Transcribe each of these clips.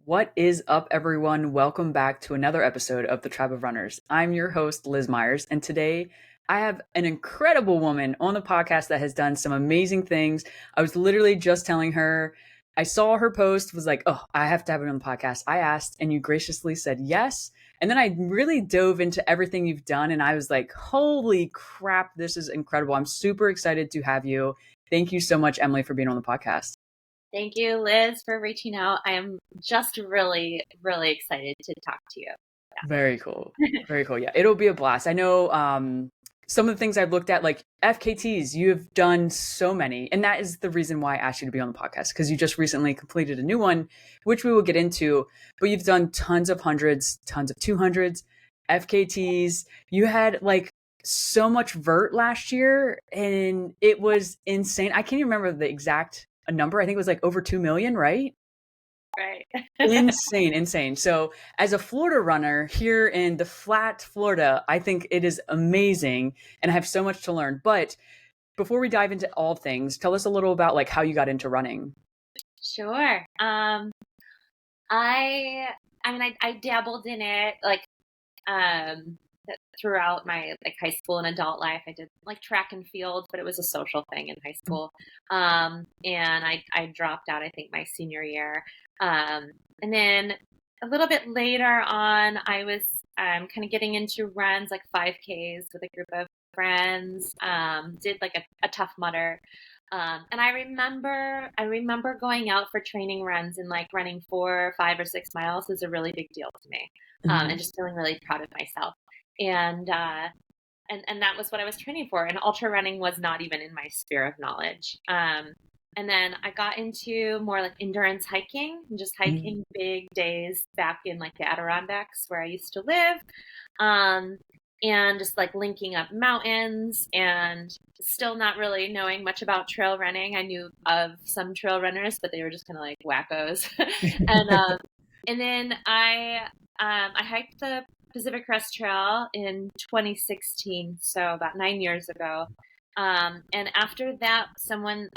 What is up, everyone? Welcome back to another episode of the Tribe of Runners. I'm your host, Liz Myers, and today I have an incredible woman on the podcast that has done some amazing things. I was literally just telling her, I saw her post, was like, oh, I have to have it on the podcast. I asked, and you graciously said yes. And then I really dove into everything you've done, and I was like, holy crap, this is incredible. I'm super excited to have you. Thank you so much, Emily, for being on the podcast. Thank you, Liz, for reaching out. I am just really, really excited to talk to you. Yeah. Very cool. Very cool. Yeah, it'll be a blast. I know some of the things I've looked at, like FKTs, you have done so many. And that is the reason why I asked you to be on the podcast, because you just recently completed a new one, which we will get into. But you've done tons of hundreds, tons of 200s, FKTs. You had like so much vert last year, and it was insane. I can't even remember the exact number. I think it was like over 2 million, right? Right. Insane. So as a Florida runner here in the flat Florida, I think it is amazing and I have so much to learn. But before we dive into all things, tell us a little about like how you got into running. Sure. I dabbled in it like throughout my like high school and adult life. I did like track and field, but it was a social thing in high school. And I dropped out, I think, my senior year. And then a little bit later on, I was kind of getting into runs like 5Ks with a group of friends. Did like a Tough Mudder. And I remember going out for training runs and like running 4, 5, or 6 miles was a really big deal to me. And just feeling really proud of myself. And that was what I was training for. And ultra running was not even in my sphere of knowledge. And then I got into more like endurance hiking and just hiking big days back in like the Adirondacks where I used to live. And just like linking up mountains and still not really knowing much about trail running. I knew of some trail runners, but they were just kind of like wackos. And then I hiked the Pacific Crest Trail in 2016, so about 9 years ago. And after that,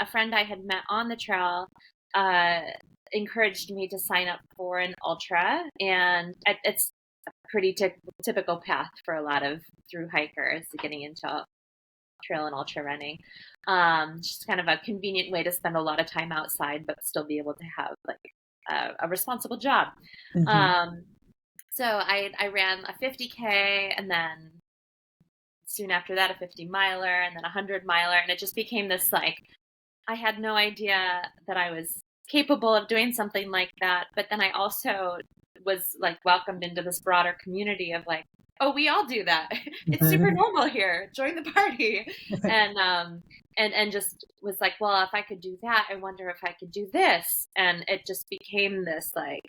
a friend I had met on the trail, encouraged me to sign up for an ultra, and it's a pretty typical path for a lot of thru hikers getting into trail and ultra running. Just kind of a convenient way to spend a lot of time outside, but still be able to have like a responsible job. So I ran a 50K, and then soon after that a 50 miler, and then a 100 miler, and it just became this like, I had no idea that I was capable of doing something like that. But then I also was like welcomed into this broader community of like, oh, we all do that. It's super normal here. Join the party. And just was like, well, if I could do that, I wonder if I could do this. And it just became this like,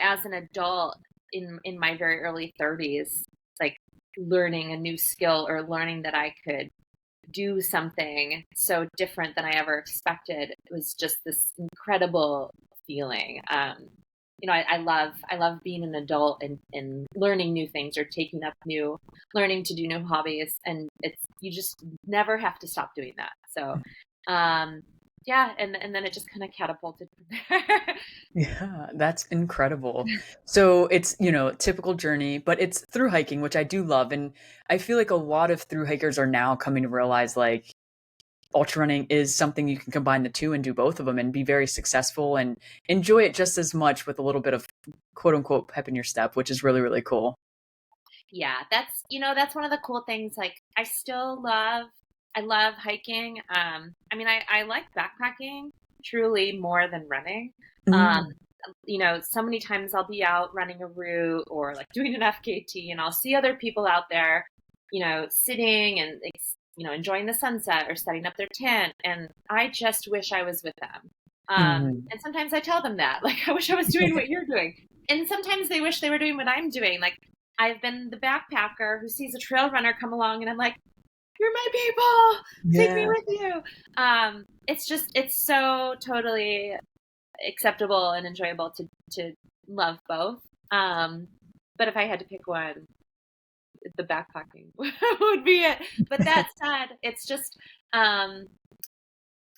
as an adult in my very early 30s, like learning a new skill or learning that I could do something so different than I ever expected. It was just this incredible feeling. I love being an adult and learning new things or learning to do new hobbies. And you just never have to stop doing that. So, yeah. And then it just kind of catapulted from there. Yeah, that's incredible. So it's, typical journey, but it's through hiking, which I do love. And I feel like a lot of through hikers are now coming to realize like ultra running is something you can combine the two and do both of them and be very successful and enjoy it just as much with a little bit of quote unquote pep in your step, which is really, really cool. Yeah, that's one of the cool things. Like I love hiking. I like backpacking truly more than running. So many times I'll be out running a route or like doing an FKT, and I'll see other people out there, sitting and, enjoying the sunset or setting up their tent. And I just wish I was with them. And sometimes I tell them that, like, I wish I was doing what you're doing. And sometimes they wish they were doing what I'm doing. Like, I've been the backpacker who sees a trail runner come along and I'm like, you're my people, take me with you. It's so totally acceptable and enjoyable to love both. But if I had to pick one, the backpacking would be it. But that said, it's just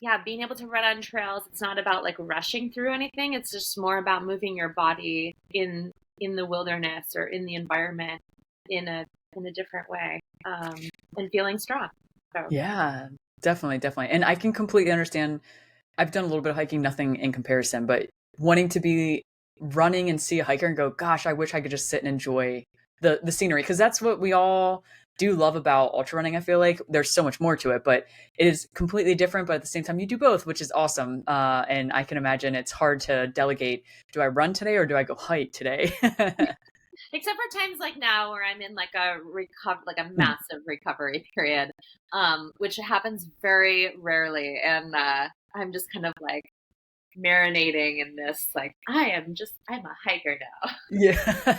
yeah, being able to run on trails, it's not about like rushing through anything. It's just more about moving your body in the wilderness or in the environment in a different way, and feeling strong. So Yeah, definitely, definitely. And I can completely understand. I've done a little bit of hiking, nothing in comparison, but wanting to be running and see a hiker and go, gosh, I wish I could just sit and enjoy the scenery. Because that's what we all do love about ultra running. I feel like there's so much more to it, but it is completely different. But at the same time, you do both, which is awesome. And I can imagine it's hard to delegate. Do I run today or do I go hike today? except for times like now where I'm in like like a massive recovery period, which happens very rarely, and I'm just kind of like marinating in this, like I'm a hiker now. Yeah.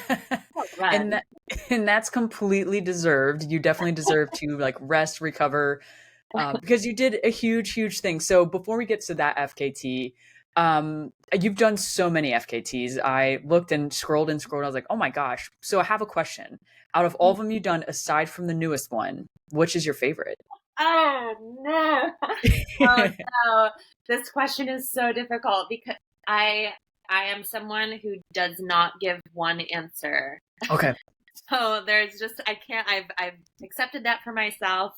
I'll And run. that and that's completely deserved. You definitely deserve to like rest, recover, because you did a huge, huge thing. So before we get to that FKT, you've done so many FKTs. I looked and scrolled and scrolled. I was like, oh my gosh. So I have a question. Out of all of them you've done, aside from the newest one, which is your favorite? Oh no. Oh no. This question is so difficult because I I am someone who does not give one answer. Okay. So there's just I can't I've accepted that for myself.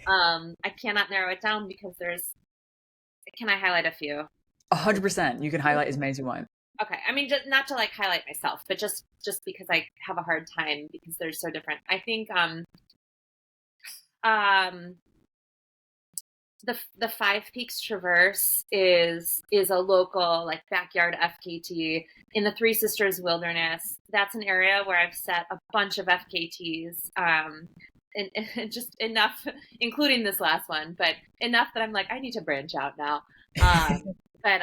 I cannot narrow it down because there's can I highlight a few? 100%. You can highlight as many as you want. Okay. I mean just not to like highlight myself, but just because I have a hard time because they're so different. I think um the Five Peaks Traverse is a local like backyard FKT in the Three Sisters Wilderness. That's an area where I've set a bunch of FKTs, and just enough, including this last one, but enough that I'm like I need to branch out now. But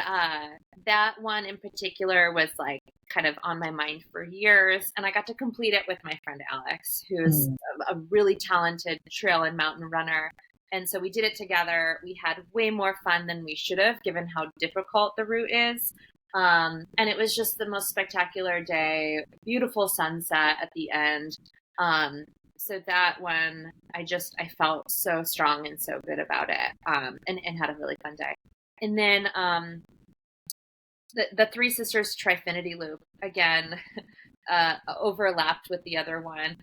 that one in particular was like kind of on my mind for years, and I got to complete it with my friend Alex, who's Mm. a really talented trail and mountain runner. And so we did it together. We had way more fun than we should have, given how difficult the route is. And it was just the most spectacular day, beautiful sunset at the end. So that one, I felt so strong and so good about it, and had a really fun day. And then the Three Sisters Trifinity Loop, again, overlapped with the other one.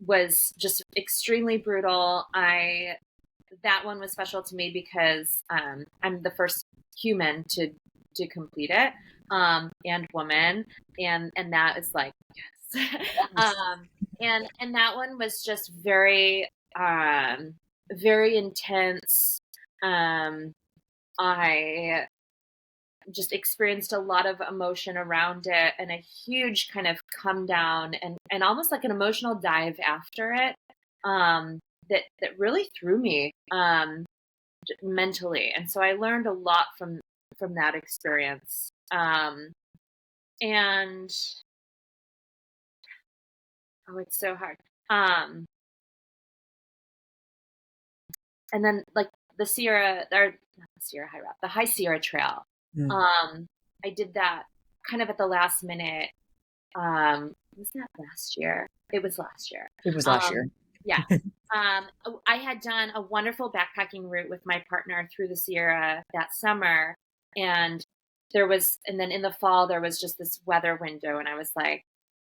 Was just extremely brutal. That one was special to me because I'm the first human to complete it, and woman, and that is like yes. And that one was just very intense. I just experienced a lot of emotion around it and a huge kind of come down and almost like an emotional dive after it, that really threw me mentally. And so I learned a lot from that experience. And oh, it's so hard. And then like the Sierra or not the Sierra High Route, the High Sierra Trail. Mm. I did that kind of at the last minute. Was that last year? It was last year. It was last Um, year. yes. I had done a wonderful backpacking route with my partner through the Sierra that summer, and and then in the fall there was just this weather window, and I was like,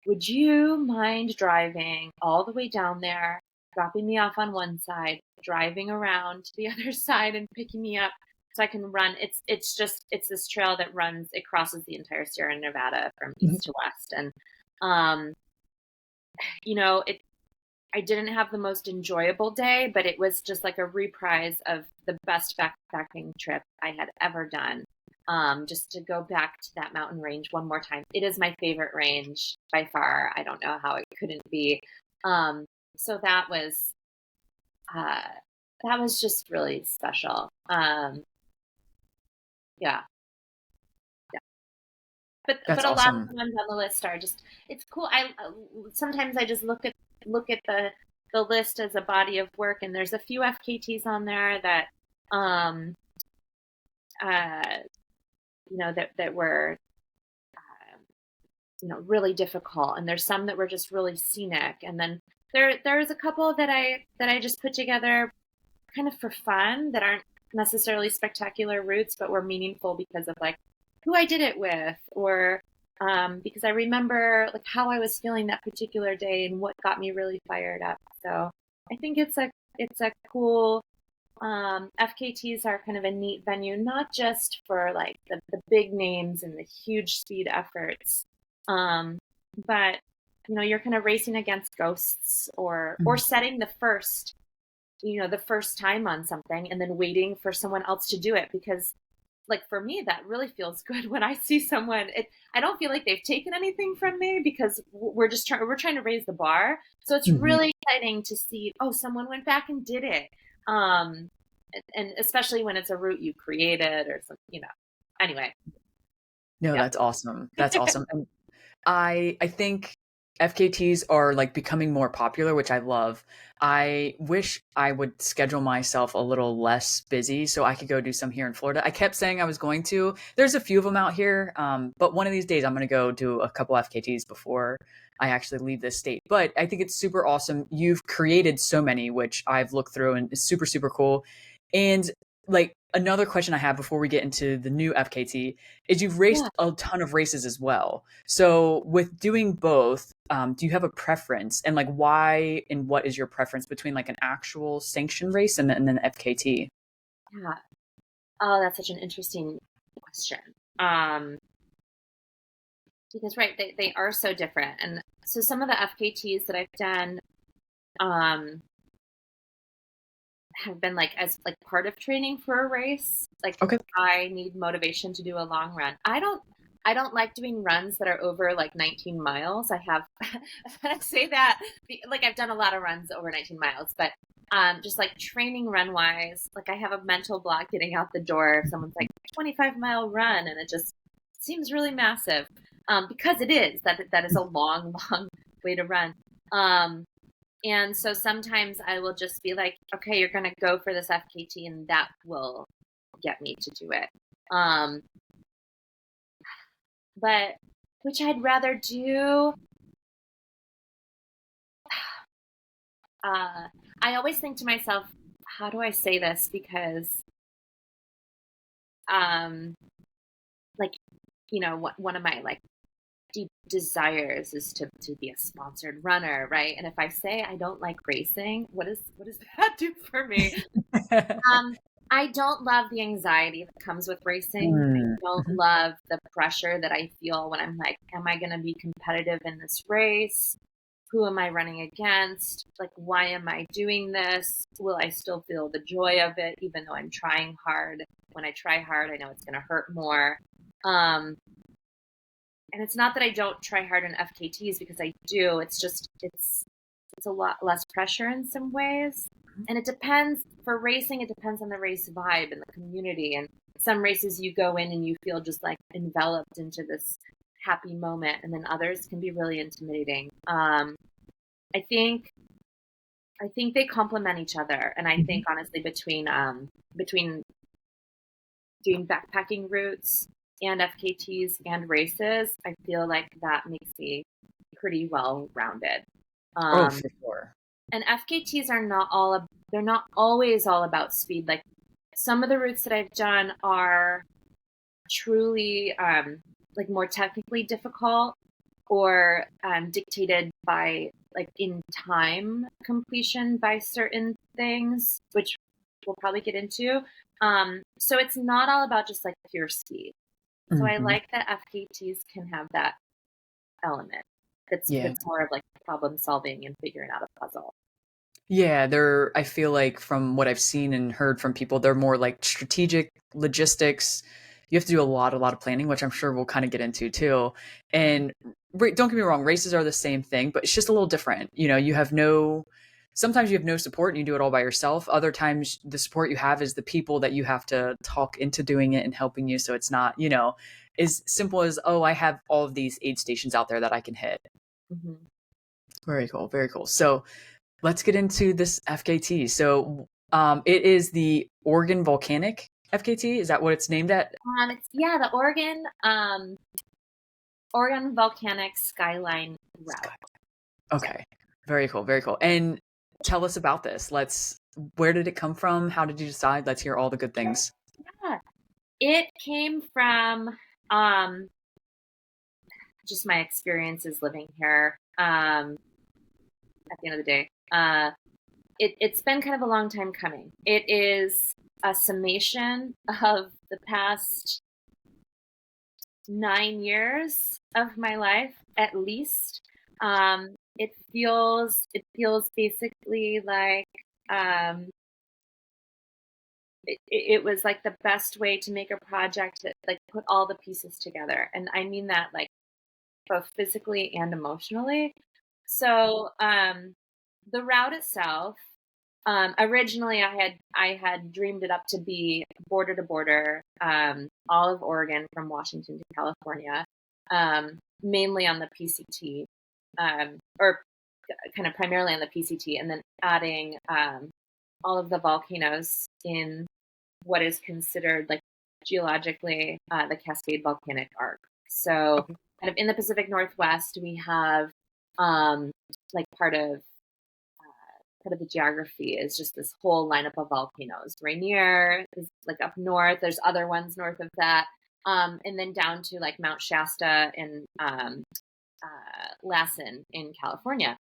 "Would you mind driving all the way down there, dropping me off on one side, driving around to the other side, and picking me up?" So I can run. It's this trail that runs. It crosses the entire Sierra Nevada from Mhm. east to west, and um, it. I didn't have the most enjoyable day, but it was just like a reprise of the best backpacking trip I had ever done. Just to go back to that mountain range one more time. It is my favorite range by far. I don't know how it couldn't be. Um, so uh, that was just really special. Yeah, yeah. That's But a lot of awesome. the ones on the list are just it's cool. I sometimes I just look at the list as a body of work, and there's a few FKTs on there that um uh that were really difficult, and there's some that were just really scenic, and then there's a couple that I just put together kind of for fun that aren't necessarily spectacular routes, but were meaningful because of like who I did it with, or because I remember like how I was feeling that particular day and what got me really fired up. So I think it's a cool FKTs are kind of a neat venue, not just for like the big names and the huge speed efforts, um, but you're kind of racing against ghosts or setting the first time on something and then waiting for someone else to do it, because like for me that really feels good when I see someone. I don't feel like they've taken anything from me, because we're trying to raise the bar. So it's Mhm. really exciting to see, oh, someone went back and did it. um and especially when it's a route you created or something. Anyway. No, Yeah. that's awesome. That's awesome. And I think FKTs are like becoming more popular, which I love. I wish I would schedule myself a little less busy so I could go do some here in Florida. I kept saying I was going to. There's a few of them out here, but one of these days I'm going to go do a couple FKTs before I actually leave this state. But I think it's super awesome. You've created so many, which I've looked through and it's super, super cool. And like another question I have before we get into the new FKT is you've Yeah. raced a ton of races as well. So with doing both, do you have a preference, and like why and what is your preference between like an actual sanctioned race and then FKT? Yeah. Oh, that's such an interesting question. um because right, they are so different. And so some of the FKTs that I've done um have been like as like part of training for a race. Like Okay. I need motivation to do a long run. I don't like doing runs that are over like 19 miles. I have I say that like I've done a lot of runs over 19 miles, but just like training run wise, like I have a mental block getting out the door if someone's like 25-mile run, and it just seems really massive. Because it is that is a long long way to run. Um and so sometimes I will just be like, okay, you're going to go for this FKT, and that will get me to do it. Um, but which I'd rather do. I always think to myself, how do I say this? Because, um, like, one of my like deep desires is to be a sponsored runner, right? And if I say I don't like racing, what does that do for me? Um, I don't love the anxiety that comes with racing. I Mm. don't Mhm. love the pressure that I feel when I'm like, am I going to be competitive in this race? Who am I running against? Like, why am I doing this? Will I still feel the joy of it, even though I'm trying hard? When I try hard, I know it's going to hurt more. Um, and it's not that I don't try hard in FKTs, because I do. It's just it's a lot less pressure in some ways. And it depends. For racing, it depends on the race vibe and the community. And some races you go in and you feel just like enveloped into this happy moment, and then others can be really intimidating. I think I think they complement each other, and I Mhm. think honestly between doing backpacking routes and FKTs and races, I feel like that makes me pretty well rounded. Oh, Um, for sure. and FKTs are they're not always all about speed. Like some of the routes that I've done are truly like more technically difficult, or dictated by like in time completion by certain things, which we'll probably get into. So it's not all about just like pure speed. So I Mhm. like that FKTs can have that element Yeah. that's more of like problem solving and figuring out a puzzle. Yeah, I feel like from what I've seen and heard from people, they're more like strategic logistics. You have to do a lot of planning, which I'm sure we'll kind of get into too. And don't get me wrong, races are the same thing, but it's just a little different. Sometimes you have no support and you do it all by yourself. Other times the support you have is the people that you have to talk into doing it and helping you. So it's not, as simple as, oh, I have all of these aid stations out there that I can hit. Mm-hmm. Very cool. Very cool. So, let's get into this FKT. So, it is the Oregon Volcanic FKT. Is that what it's named at? It's yeah, the Oregon Volcanic Skyline Sky. route. Yeah. Okay. Very cool. Very cool. And tell us about this. Where did it come from? How did you decide? Let's hear all the good things. Yeah. It came from um, just my experiences living here. At the end of the day, it's been kind of a long time coming. It is a summation of the past 9 years of my life, at least. It feels basically like um, it was like the best way to make a project that like put all the pieces together, and I mean that like both physically and emotionally. So the route itself, originally I had dreamed it up to be border to border, all of Oregon from Washington to California, mainly on the PCT, or kind of primarily on the PCT, and then adding all of the volcanoes in what is considered like geologically the Cascade Volcanic Arc. So, Okay. kind of in the Pacific Northwest, we have um, like part of the geography is just this whole lineup of volcanoes. Rainier is like up north. There's other ones north of that, and then down to like Mount Shasta and Lassen in California.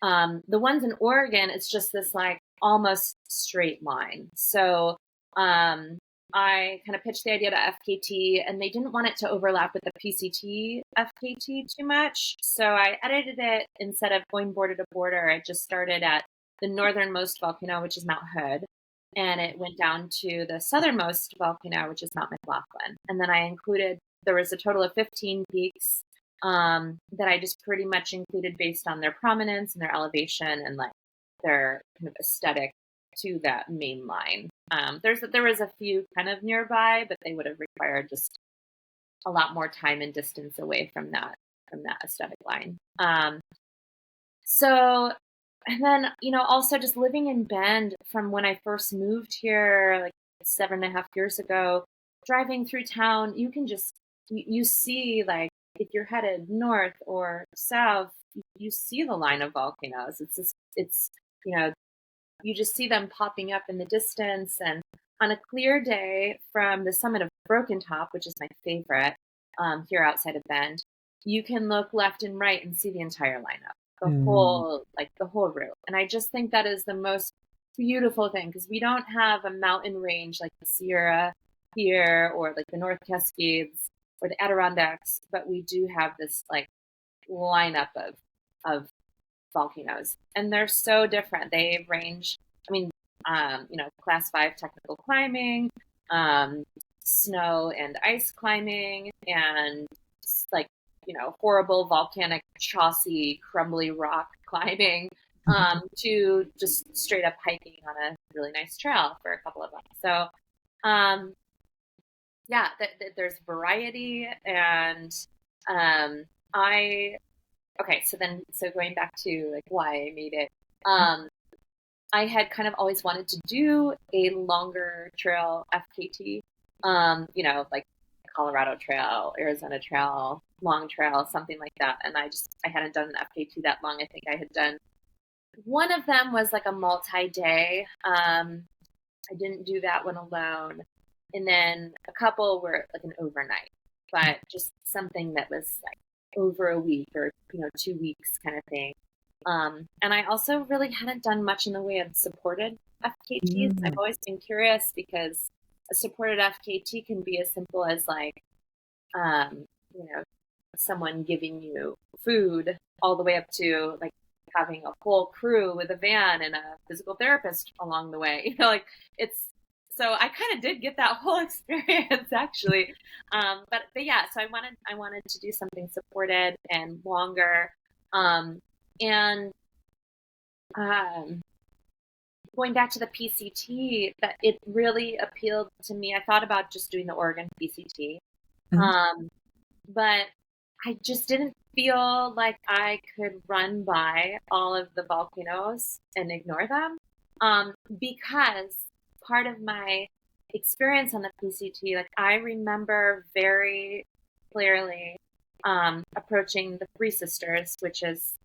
The ones in Oregon, it's just this like almost straight line. So um, I kind of pitched the idea to FKT, and they didn't want it to overlap with the PCT FKT too much. So I edited it. Instead of going border to border, I just started at the northernmost volcano, which is Mount Hood, and it went down to the southernmost volcano, which is Mount McLaughlin. And then there was a total of 15 peaks that I just pretty much included based on their prominence and their elevation and like their kind of aesthetic to that main line. There was a few kind of nearby, but they would have required just a lot more time and distance away from that aesthetic line. So and then also just living in Bend from when I first moved here like 7.5 years ago, driving through town, you can just you see like if you're headed north or south, you see the line of volcanoes. It's you know you just see them popping up in the distance. And on a clear day from the summit of Broken Top, which is my favorite, here outside of Bend, you can look left and right and see the entire lineup, Mm. the whole route. And I just think that is the most beautiful thing, because we don't have a mountain range like the Sierra here or like the North Cascades or the Adirondacks, but we do have this like lineup of volcanoes, and they're so different. They range, I mean, class 5 technical climbing, snow and ice climbing, and like, horrible volcanic chossy, crumbly rock climbing, to just straight up hiking on a really nice trail for a couple of them. So, yeah, there's variety, and I okay, so going back to like why I made it, um, I had kind of always wanted to do a longer trail FKT, like Colorado Trail, Arizona Trail, Long Trail, something like that. And I hadn't done an FKT that long. I think I had done one of them was like a multi-day. I didn't do that one alone, and then a couple were like an overnight, but just something that was like over a week or 2 weeks kind of thing. And I also really hadn't done much in the way of supported FKTs. I've Mm. always been curious because a supported FKT can be as simple as like, um, you know, someone giving you food, all the way up to like having a whole crew with a van and a physical therapist along the way. It's so I kind of did get that whole experience actually. But yeah, so I wanted to do something supported and longer. And um, Going back to the PCT, that it really appealed to me. I thought about just doing the Oregon PCT, Mhm. um, but I just didn't feel like I could run by all of the volcanoes and ignore them, because part of my experience on the PCT, like I remember very clearly approaching the Three Sisters, which is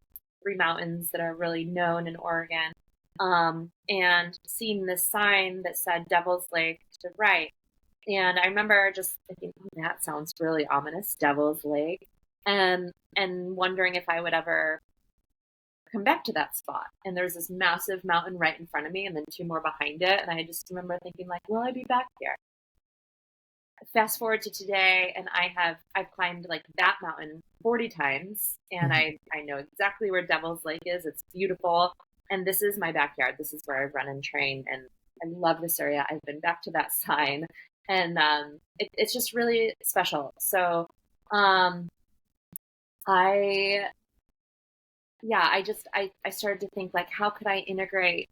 three mountains that are really known in Oregon. and seeing this sign that said Devil's Lake to the right. And I remember just thinking, oh, that sounds really ominous, Devil's Lake, and wondering if I would ever come back to that spot. And there's this massive mountain right in front of me and then two more behind it. And I just remember thinking, like, will I be back here? Fast forward to today, and I've climbed like that mountain 40 times, and I know exactly where Devil's Lake is. It's beautiful, and this is my backyard. This is where I run and train, and I love this area. I've been back to that sign, and it's just really special. So I I started to think, like, how could I integrate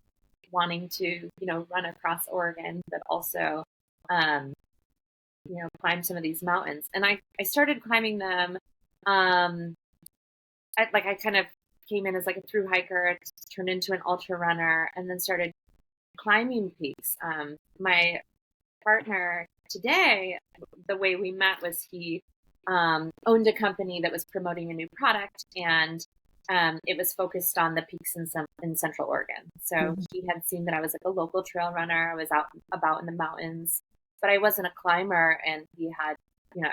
wanting to run across Oregon, but also climb some of these mountains. And I started climbing them. I kind of came in as like a thru hiker, turned into an ultra runner, and then started climbing peaks. My partner today, the way we met was he owned a company that was promoting a new product, and it was focused on the peaks in Central Oregon. So he had seen that I was like a local trail runner. I was out about in the mountains, but I wasn't a climber, and he had,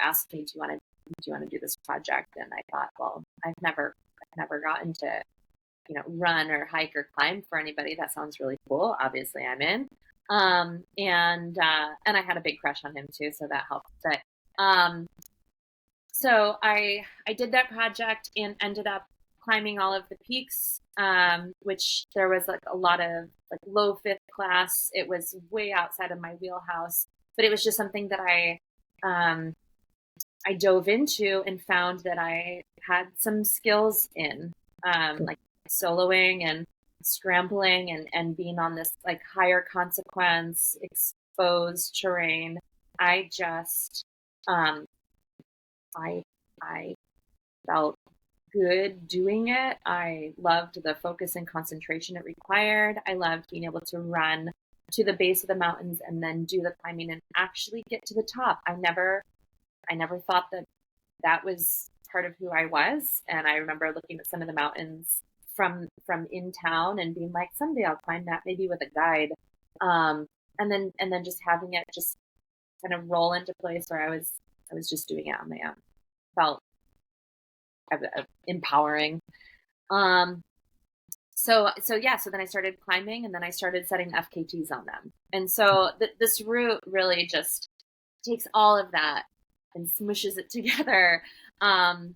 asked me, do you want to do this project? And I thought, well, I've never gotten to, run or hike or climb for anybody. That sounds really cool. Obviously I'm in. And I had a big crush on him too, so that helped. But so I did that project and ended up climbing all of the peaks, which there was like a lot of like low fifth class. It was way outside of my wheelhouse, but it was just something that I dove into and found that I had some skills in, like soloing and scrambling and being on this like higher consequence exposed terrain. I just I felt good doing it. I loved the focus and concentration it required. I loved being able to run to the base of the mountains and then do the climbing and actually get to the top. I never thought that was part of who I was. And I remember looking at some of the mountains from in town and being like, someday I'll climb that, maybe with a guide. And then just having it just kind of roll into place where I was just doing it on my own. Felt empowering. So then I started climbing, and then I started setting FKTs on them. And so this route really just takes all of that and smushes it together. And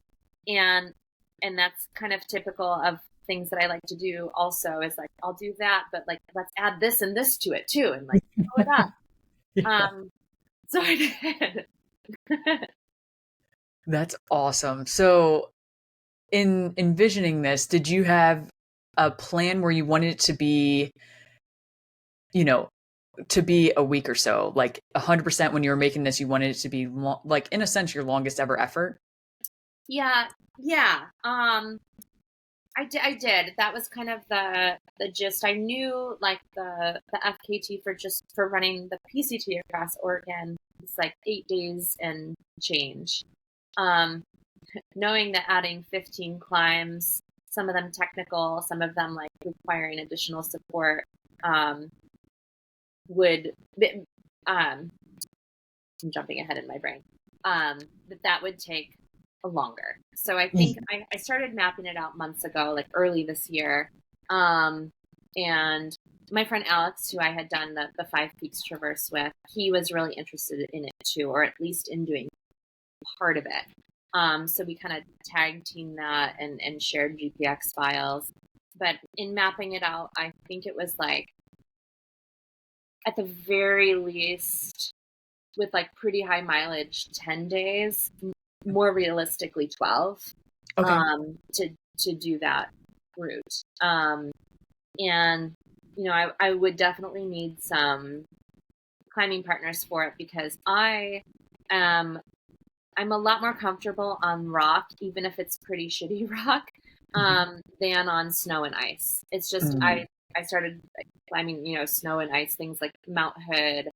that's kind of typical of things that I like to do also, is like, I'll do that, but like, let's add this and this to it too. And like, throw it up. Yeah. So I did. That's awesome. So in envisioning this, did you have a plan where you wanted it to be, to be a week or so, like 100% when you were making this, you wanted it to be like, in a sense, your longest ever effort? Yeah. I did. That was kind of the gist. I knew like the FKT for running the PCT across Oregon, it's like 8 days and change. Knowing that adding 15 climbs, some of them technical, some of them like requiring additional support, would I'm jumping ahead in my brain, that would take longer. So I think I started mapping it out months ago, like early this year. And my friend Alex, who I had done the 5 Peaks Traverse with, he was really interested in it too, or at least in doing part of it. So we kind of tag teamed that and shared GPX files. But in mapping it out, I think it was like, at the very least, with like pretty high mileage, 10 days, more realistically 12, okay. To do that route. And, I would definitely need some climbing partners for it, because I'm a lot more comfortable on rock, even if it's pretty shitty rock, than on snow and ice. It's just, I started climbing, snow and ice, things like Mount Hood,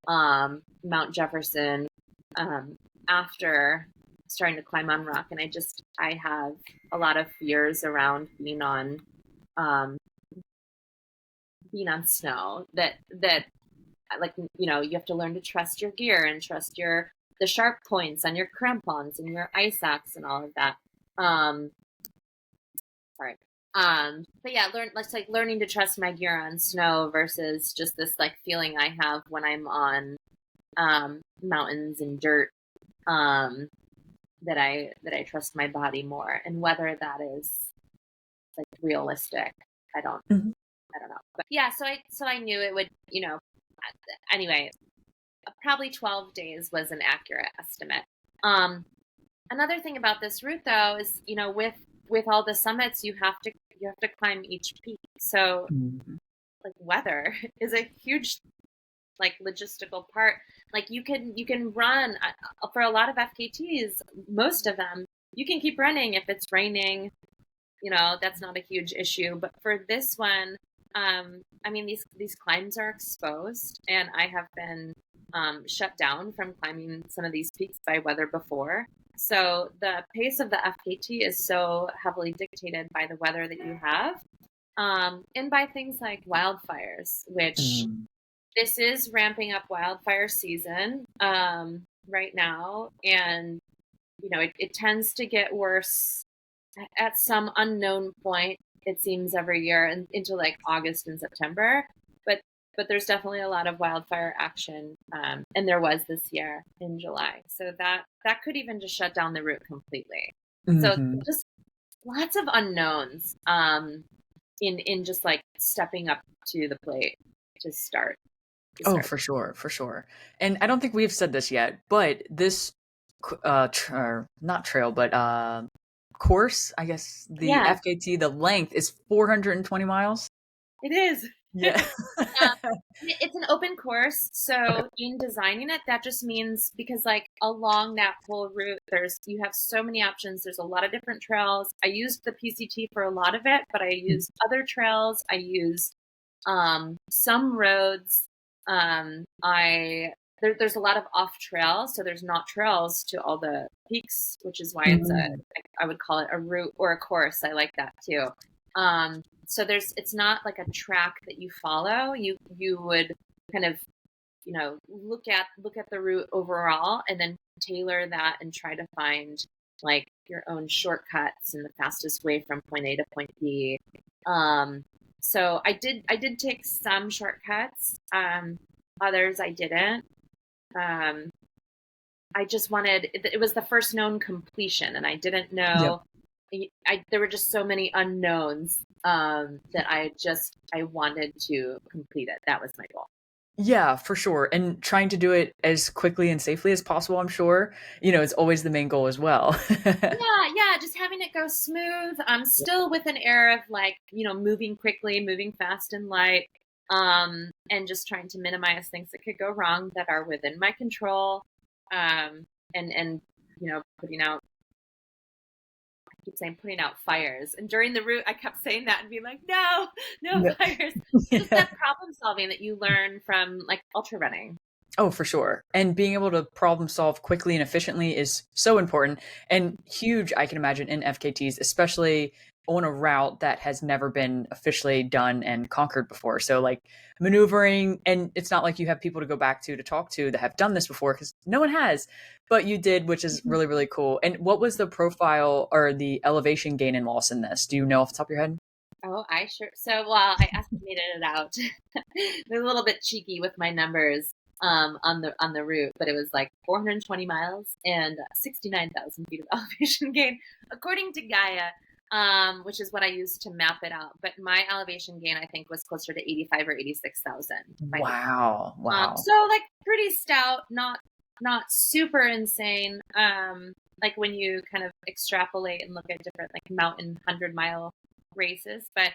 Mount Jefferson, after starting to climb on rock. And I have a lot of fears around being on, being on snow, that like, you know, you have to learn to trust your gear and trust the sharp points on your crampons and your ice axe and all of that. Um, sorry. But yeah, like learning to trust my gear on snow versus just this like feeling I have when I'm on mountains and dirt. That I trust my body more, and whether that is like realistic, I don't Mhm. I don't know. But yeah, so I knew it would, you know, anyway, probably 12 days was an accurate estimate. Another thing about this route though is, you know, with all the summits you have to climb each peak. So Mhm. like weather is a huge like logistical part. Like you can run for a lot of FKTs, most of them, you can keep running if it's raining, you know, that's not a huge issue. But for this one, I mean, these climbs are exposed, and I have been shut down from climbing some of these peaks by weather before. So the pace of the FKT is so heavily dictated by the weather that you have, and by things like wildfires, which Mhm. this is ramping up wildfire season right now, and you know it tends to get worse at some unknown point, it seems, every year and into like August and September. But there's definitely a lot of wildfire action, and there was this year in July. So that could even just shut down the route completely. So Mhm. just lots of unknowns in just like stepping up to the plate to start to Oh, start. for sure, for sure. And I don't think we've said this yet, but this, not trail, but course, I guess the Yeah, FKT, the length is 420 miles. it is. Yeah. It's an open course, Okay. so in designing it, that just means because like along that whole route, you have so many options. There's a lot of different trails. I used the PCT for a lot of it, but I used other trails. I used some roads. There's a lot of off trails, so there's not trails to all the peaks, which is why Mhm. I would call it a route or a course. I like that too. So it's not like a track that you follow. You would kind of, you know, look at the route overall and then tailor that and try to find like your own shortcuts and the fastest way from point A to point B. Um, so I did take some shortcuts. Others I didn't. Um, I just wanted it was the first known completion, and I didn't Yep. know. There were just so many unknowns that I wanted to complete it. That was my goal. Yeah, for sure. And trying to do it as quickly and safely as possible, I'm sure, is always the main goal as well. Yeah, yeah, just having it go smooth. Still with an air of like, you know, moving quickly, moving fast and light, and just trying to minimize things that could go wrong that are within my control. And you know, I keep saying putting out fires. And during the route, I kept saying that and being like, no, no No. fires. Just that problem solving that you learn from like ultra running. Oh, for sure. And being able to problem solve quickly and efficiently is so important and huge, I can imagine, in FKTs, especially on a route that has never been officially done and conquered before. So, like maneuvering, and it's not like you have people to go back to talk to that have done this before because no one has, but you did, which is really, really cool. And what was the profile or the elevation gain and loss in this? Do you know off the top of your head? Oh, I sure. So, well, I estimated it out. They're a little bit cheeky with my numbers on the route, but it was like 420 miles and 69,000 feet of elevation gain, according to Gaia, which is what I used to map it out. But my elevation gain, I think, was closer to 85 or 86,000. Wow. Wow. So like pretty stout, not super insane. Like when you kind of extrapolate and look at different like mountain 100-mile races, but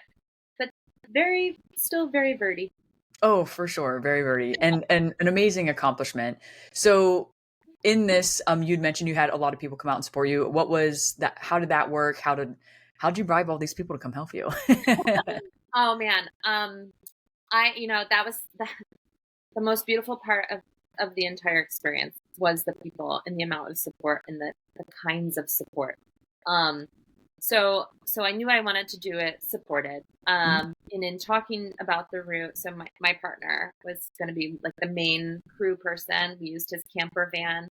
still very birdy. Oh, for sure. Very, very. And an amazing accomplishment. So in this, you'd mentioned you had a lot of people come out and support you. What was that? How did that work? How'd you bribe all these people to come help you? Oh man, I you know that was the most beautiful part of the entire experience was the people and the amount of support and the kinds of support. Um, so I knew I wanted to do it supported. And in talking about the route, so my partner was going to be like the main crew person. We used his camper van,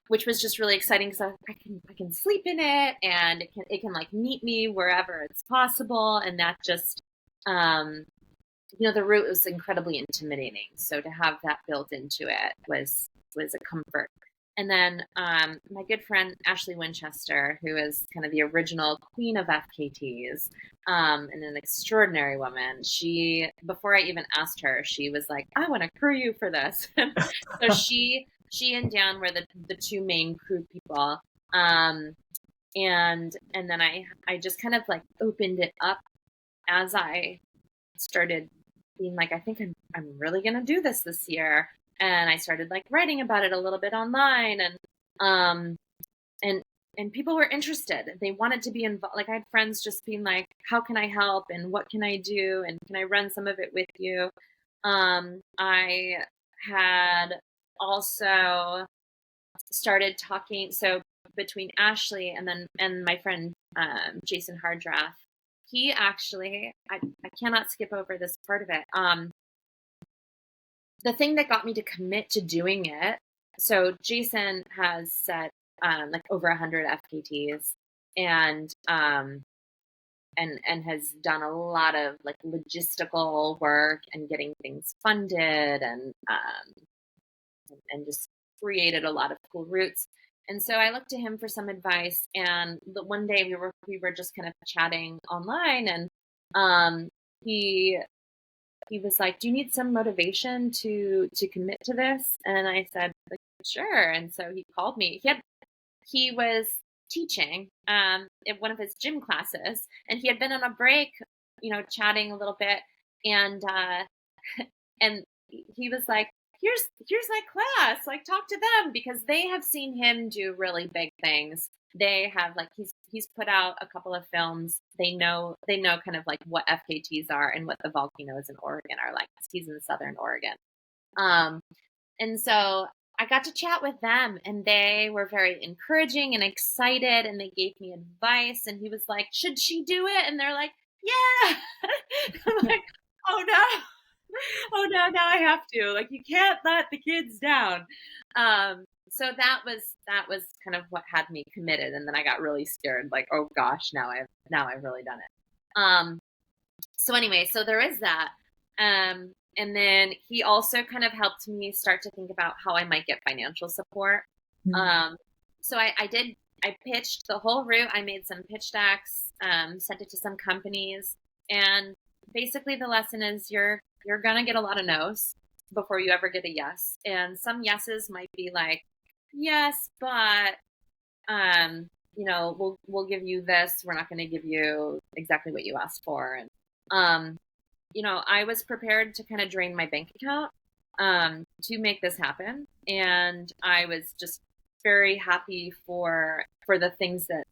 which was just really exciting because I can sleep in it, and it can like meet me wherever it's possible, and that just the route was incredibly intimidating. So to have that built into it was a comfort. And then my good friend Ashley Winchester, who is kind of the original queen of FKTs, and an extraordinary woman. She, before I even asked her, she was like, "I want to crew you for this." So she and Dan were the two main crew people. And then I just kind of like opened it up as I started being like, I think I'm really gonna do this year. And I started like writing about it a little bit online, um and people were interested. They wanted to be involved. Like I had friends just being like, how can I help and what can I do and can I run some of it with you? I had also started talking, so between Ashley and my friend Jason Hardrath, he actually, I cannot skip over this part of it. The thing that got me to commit to doing it, so Jason has set like over 100 FKTs, and has done a lot of like logistical work and getting things funded, and just created a lot of cool routes. And so I looked to him for some advice. And the one day we were just kind of chatting online, and he was like, "Do you need some motivation to commit to this?" And I said, like, "Sure." And so he called me. He was teaching in one of his gym classes, and he had been on a break, chatting a little bit, and and he was like, here's my class, like talk to them, because they have seen him do really big things. They have, like, he's put out a couple of films. They know kind of like what FKTs are and what the volcanoes in Oregon are like. He's in Southern Oregon. And so I got to chat with them, and they were very encouraging and excited, and they gave me advice. And he was like, "Should she do it?" And they're like, "Yeah." I'm like, "Oh no." Oh no, now I have to. Like, you can't let the kids down. So that was kind of what had me committed. And then I got really scared, like, oh gosh, now I've really done it. So anyway, so there is that. And then he also kind of helped me start to think about how I might get financial support. So I pitched the whole route. I made some pitch decks, sent it to some companies, and basically the lesson is you're gonna get a lot of no's before you ever get a yes. And some yeses might be like, yes, but we'll give you this. We're not going to give you exactly what you asked for. And I was prepared to kind of drain my bank account to make this happen. And I was just very happy for the things that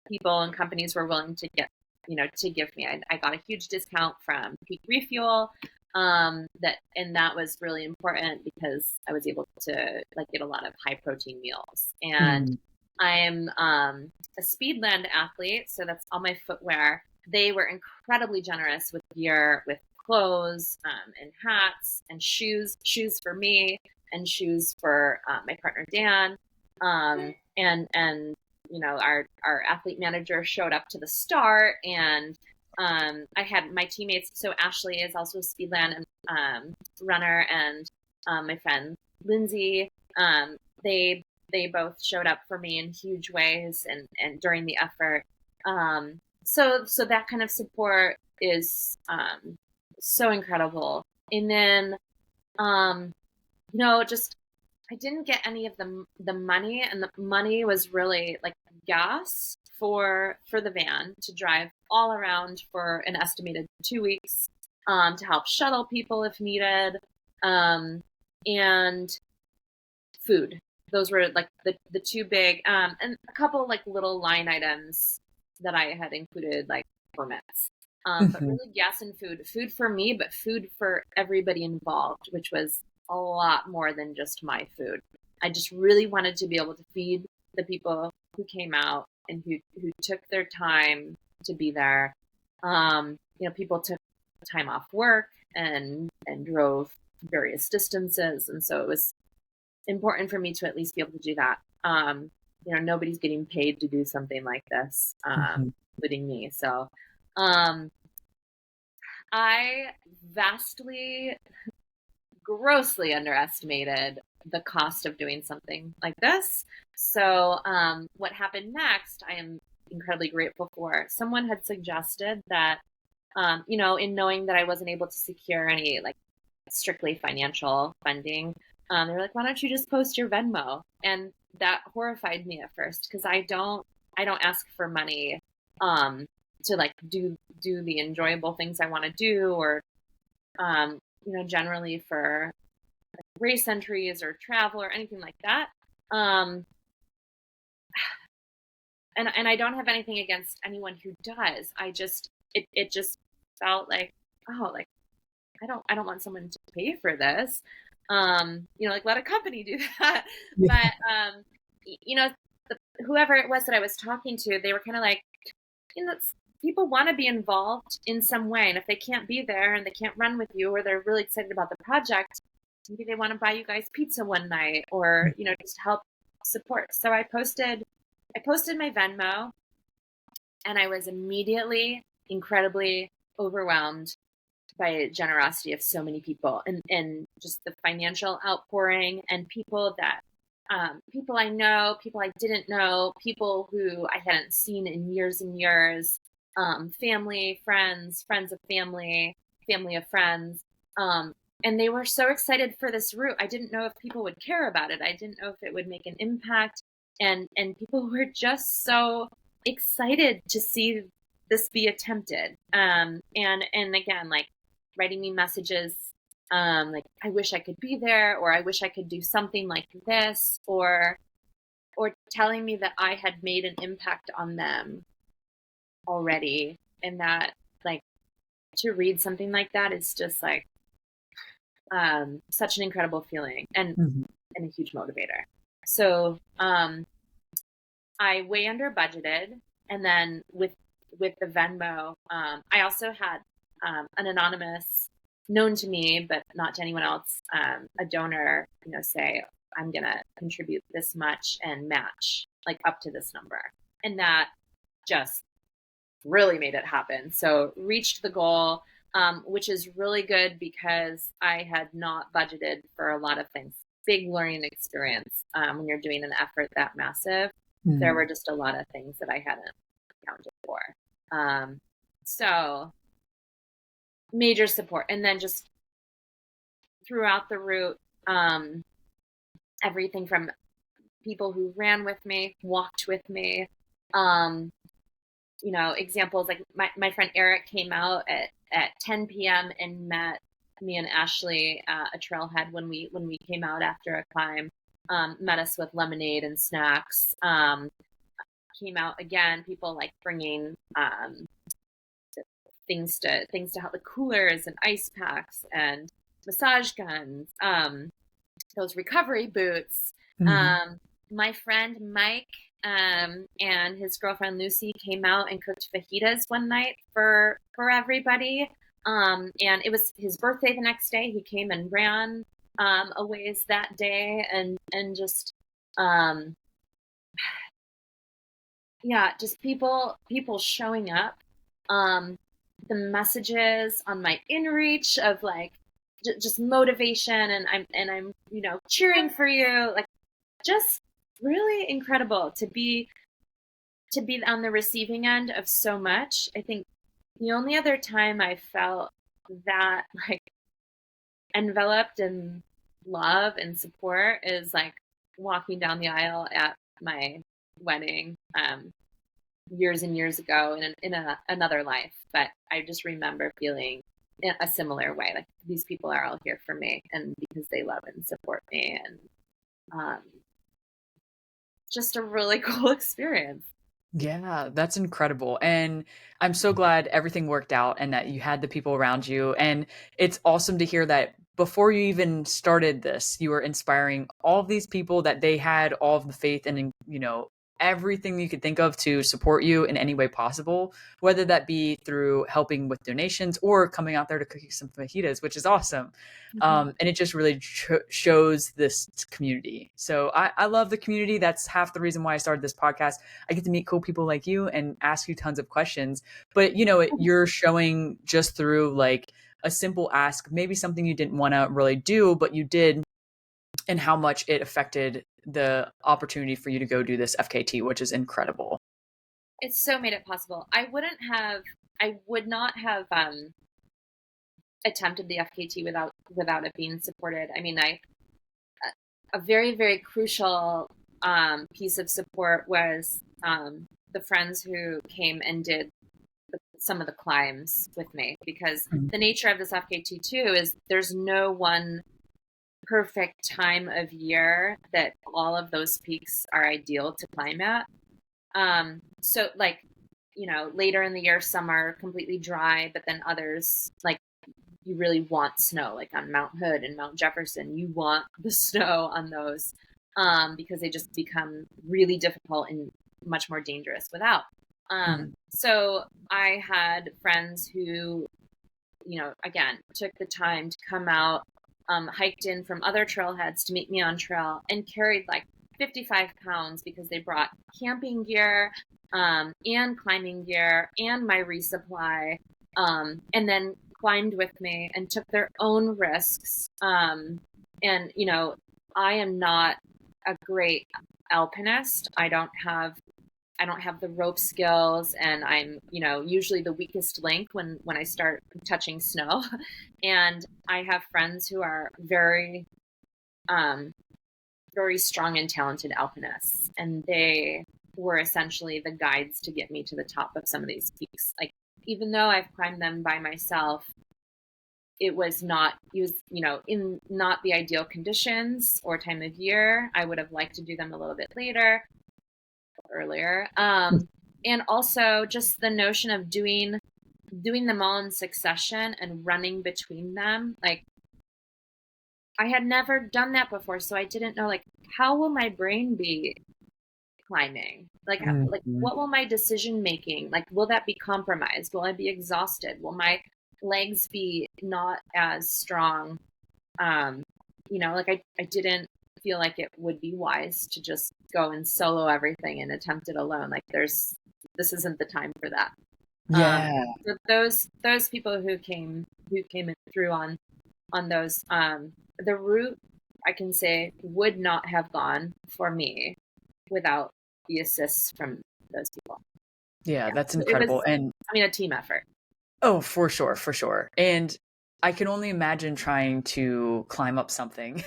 people and companies were willing to to give me. I got a huge discount from Peak Refuel. That was really important because I was able to like get a lot of high protein meals. And I am a Speedland athlete, so that's all my footwear. They were incredibly generous with gear, with clothes, and hats and shoes for me, and shoes for my partner Dan. And our athlete manager showed up to the start, and I had my teammates. So Ashley is also a Speedland runner, and my friend Lindsay. They both showed up for me in huge ways, and during the effort. So that kind of support is so incredible. And then just I didn't get any of the money, and the money was really like gas for the van to drive all around for an estimated 2 weeks, to help shuttle people if needed, and food. Those were like the two big, and a couple like little line items that I had included, like permits. But really gas and food for me, but food for everybody involved, which was a lot more than just my food. I just really wanted to be able to feed the people who came out, and who took their time to be there. People took time off work and drove various distances, and so it was important for me to at least be able to do that. Nobody's getting paid to do something like this, including me. So I vastly, grossly underestimated the cost of doing something like this. So what happened next, I am incredibly grateful for. Someone had suggested that, in knowing that I wasn't able to secure any like strictly financial funding, they were like, why don't you just post your Venmo? And that horrified me at first, because I don't ask for money to like do the enjoyable things I want to do, or generally for like race entries or travel or anything like that. And I don't have anything against anyone who does. I just it just felt like, oh, like I don't want someone to pay for this. Like let a company do that. Yeah. But whoever it was that I was talking to, they were kind of like, people want to be involved in some way, and if they can't be there and they can't run with you, or they're really excited about the project, maybe they want to buy you guys pizza one night, or just help support. So I posted my Venmo, and I was immediately incredibly overwhelmed by generosity of so many people, and just the financial outpouring, and people that people I know, people I didn't know, people who I hadn't seen in years and years, family, friends of family, family of friends. And they were so excited for this route. I didn't know if people would care about it. I didn't know if it would make an impact. And people were just so excited to see this be attempted. And again, like writing me messages, like, I wish I could be there, or I wish I could do something like this, or telling me that I had made an impact on them already. And that, like, to read something like that is just like such an incredible feeling, and a huge motivator. So I way under budgeted, and then with the Venmo, I also had an anonymous, known to me but not to anyone else, a donor, say, I'm gonna contribute this much and match like up to this number, and that just really made it happen. So reached the goal, which is really good because I had not budgeted for a lot of things. Big learning experience when you're doing an effort that massive. There were just a lot of things that I hadn't accounted for. So major support. And then just throughout the route, everything from people who ran with me, walked with me, examples like my friend Eric came out at 10 p.m. and met me and Ashley at a trailhead when we came out after a climb, met us with lemonade and snacks. Came out again, people like bringing things to help, the coolers and ice packs and massage guns, those recovery boots. My friend Mike and his girlfriend Lucy came out and cooked fajitas one night for everybody. And it was his birthday the next day. He came and ran a ways that day, and just just people showing up. The messages on my inReach of like just motivation, and I'm cheering for you, like just really incredible to be on the receiving end of so much. I think the only other time I felt that like enveloped in love and support is like walking down the aisle at my wedding years and years ago in another life. But I just remember feeling a similar way, like these people are all here for me, and because they love and support me, and just a really cool experience. Yeah, that's incredible. And I'm so glad everything worked out and that you had the people around you. And it's awesome to hear that before you even started this, you were inspiring all of these people, that they had all of the faith and, everything you could think of to support you in any way possible, whether that be through helping with donations or coming out there to cook you some fajitas, which is awesome. And it just really shows this community. So I love the community. That's half the reason why I started this podcast. I get to meet cool people like you and ask you tons of questions. But, you're showing just through like a simple ask, maybe something you didn't want to really do, but you did, and how much it affected the opportunity for you to go do this FKT, which is incredible. It's so made it possible. I would not have attempted the FKT without it being supported. I mean, a very, very crucial piece of support was the friends who came and did some of the climbs with me, because the nature of this FKT too is there's no one perfect time of year that all of those peaks are ideal to climb at. So like, later in the year, some are completely dry, but then others, like, you really want snow, like on Mount Hood and Mount Jefferson, you want the snow on those, because they just become really difficult and much more dangerous without. So I had friends who, again, took the time to come out, hiked in from other trailheads to meet me on trail, and carried like 55 pounds because they brought camping gear, and climbing gear and my resupply, and then climbed with me and took their own risks. And, I am not a great alpinist. I don't have the rope skills, and I'm, usually the weakest link when I start touching snow. And I have friends who are very, very strong and talented alpinists, and they were essentially the guides to get me to the top of some of these peaks. Like, even though I've climbed them by myself, it was in not the ideal conditions or time of year. I would have liked to do them a little bit later, earlier. And also just the notion of doing them all in succession and running between them. Like, I had never done that before, so I didn't know, like, how will my brain be climbing? Like, like, what will my decision making, like, will that be compromised? Will I be exhausted? Will my legs be not as strong? Like, I didn't feel like it would be wise to just go and solo everything and attempt it alone. Like, this isn't the time for that. Yeah. So those people who came through on those, the route, I can say, would not have gone for me without the assists from those people. Yeah, that's incredible. And a team effort. Oh, for sure, for sure. And I can only imagine trying to climb up something.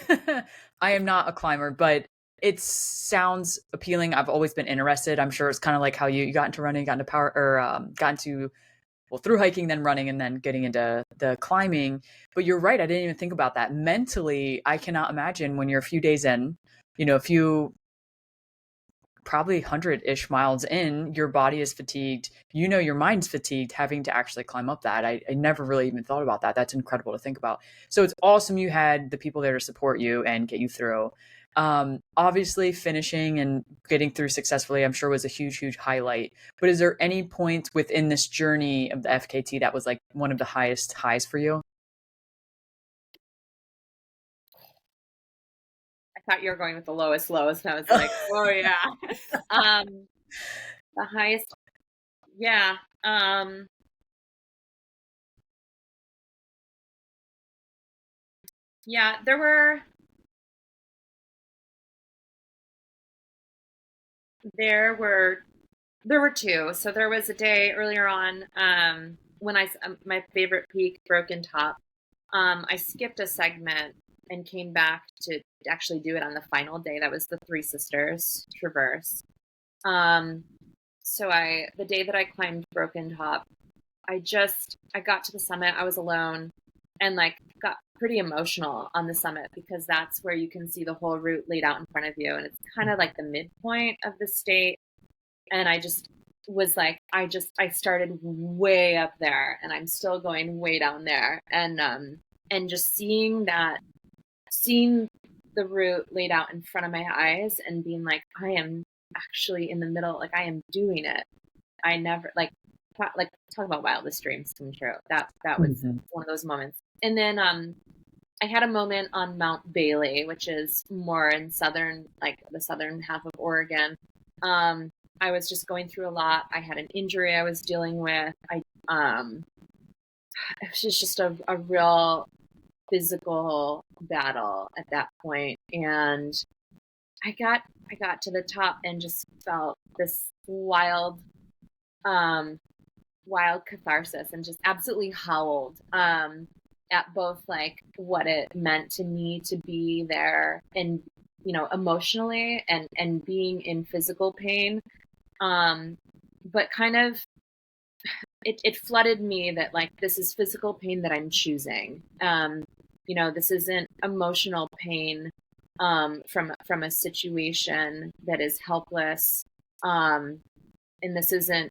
I am not a climber, but it sounds appealing. I've always been interested. I'm sure it's kind of like how you got into running, got into power, or got into, well, through hiking, then running, and then getting into the climbing. But you're right. I didn't even think about that. Mentally, I cannot imagine when you're a few days in, a few, probably 100-ish miles in, your body is fatigued, your mind's fatigued, having to actually climb up that. I never really even thought about that. That's incredible to think about. So it's awesome you had the people there to support you and get you through. Obviously finishing and getting through successfully, I'm sure, was a huge highlight. But is there any point within this journey of the FKT that was like one of the highest highs for you? I thought you were going with the lowest lows, and I was like, oh yeah. The highest, yeah. Yeah, there were two. So there was a day earlier on, when my favorite peak, Broken Top. I skipped a segment and came back to actually do it on the final day. That was the Three Sisters Traverse. So the day that I climbed Broken Top, I got to the summit. I was alone, and like got pretty emotional on the summit, because that's where you can see the whole route laid out in front of you, and it's kind of like the midpoint of the state. And I just was like, I started way up there, and I'm still going way down there, and just seeing the route laid out in front of my eyes and being like, I am actually in the middle, like I am doing it. I never like talk about wildest dreams come true. That was Mm-hmm. one of those moments. And then I had a moment on Mount Bailey, which is more in southern, like the southern half of Oregon. I was just going through a lot. I had an injury I was dealing with. It was just a real physical battle at that point, and I got to the top and just felt this um, wild catharsis, and just absolutely howled at both like what it meant to me to be there, and emotionally, and being in physical pain, but kind of it flooded me that like this is physical pain that I'm choosing. This isn't emotional pain from a situation that is helpless. And this isn't,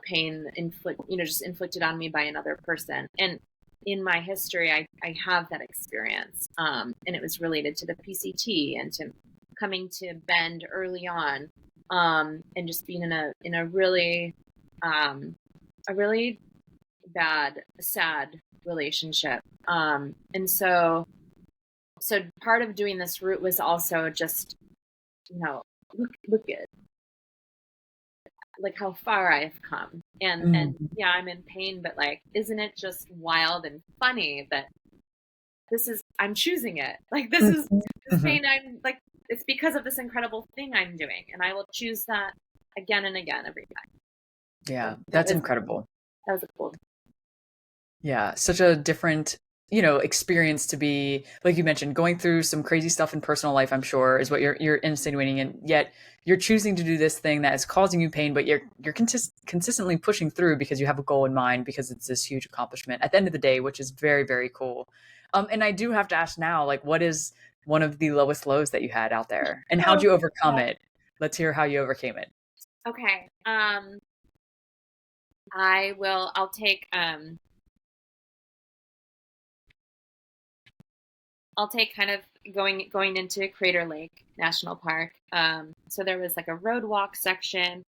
pain just inflicted on me by another person. And in my history, I have that experience. And it was related to the PCT and to coming to Bend early on, and just being in a really bad, sad relationship. And so part of doing this route was also just, look at like how far I've come. And yeah, I'm in pain, but like, isn't it just wild and funny that I'm choosing it. Like this pain, I'm like, it's because of this incredible thing I'm doing, and I will choose that again and again every time. Yeah, So that's incredible. That was a cool. Yeah, such a different, experience to be, like you mentioned, going through some crazy stuff in personal life, I'm sure, is what you're insinuating, and yet you're choosing to do this thing that is causing you pain, but you're consistently pushing through because you have a goal in mind, because it's this huge accomplishment at the end of the day, which is very, very cool. And I do have to ask now, like, what is one of the lowest lows that you had out there, and how'd you overcome it? Let's hear how you overcame it. Okay. I'll take kind of going into Crater Lake National Park. So there was like a road walk section.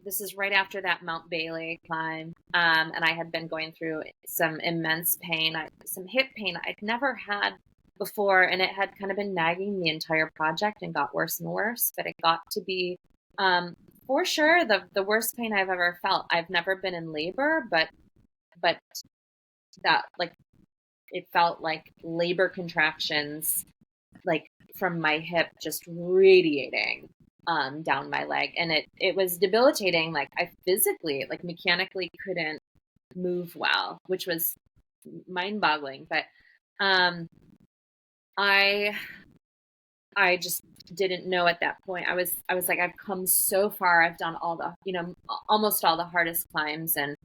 This is right after that Mount Bailey climb. And I had been going through some immense pain, some hip pain I'd never had before, and it had kind of been nagging the entire project and got worse and worse. But it got to be, for sure, the worst pain I've ever felt. I've never been in labor, but that, like, it felt like labor contractions, like from my hip, just radiating down my leg, and it was debilitating. Like I physically, like mechanically, couldn't move well, which was mind-boggling. But I just didn't know at that point. I was like, I've come so far. I've done all the, almost all the hardest climbs, and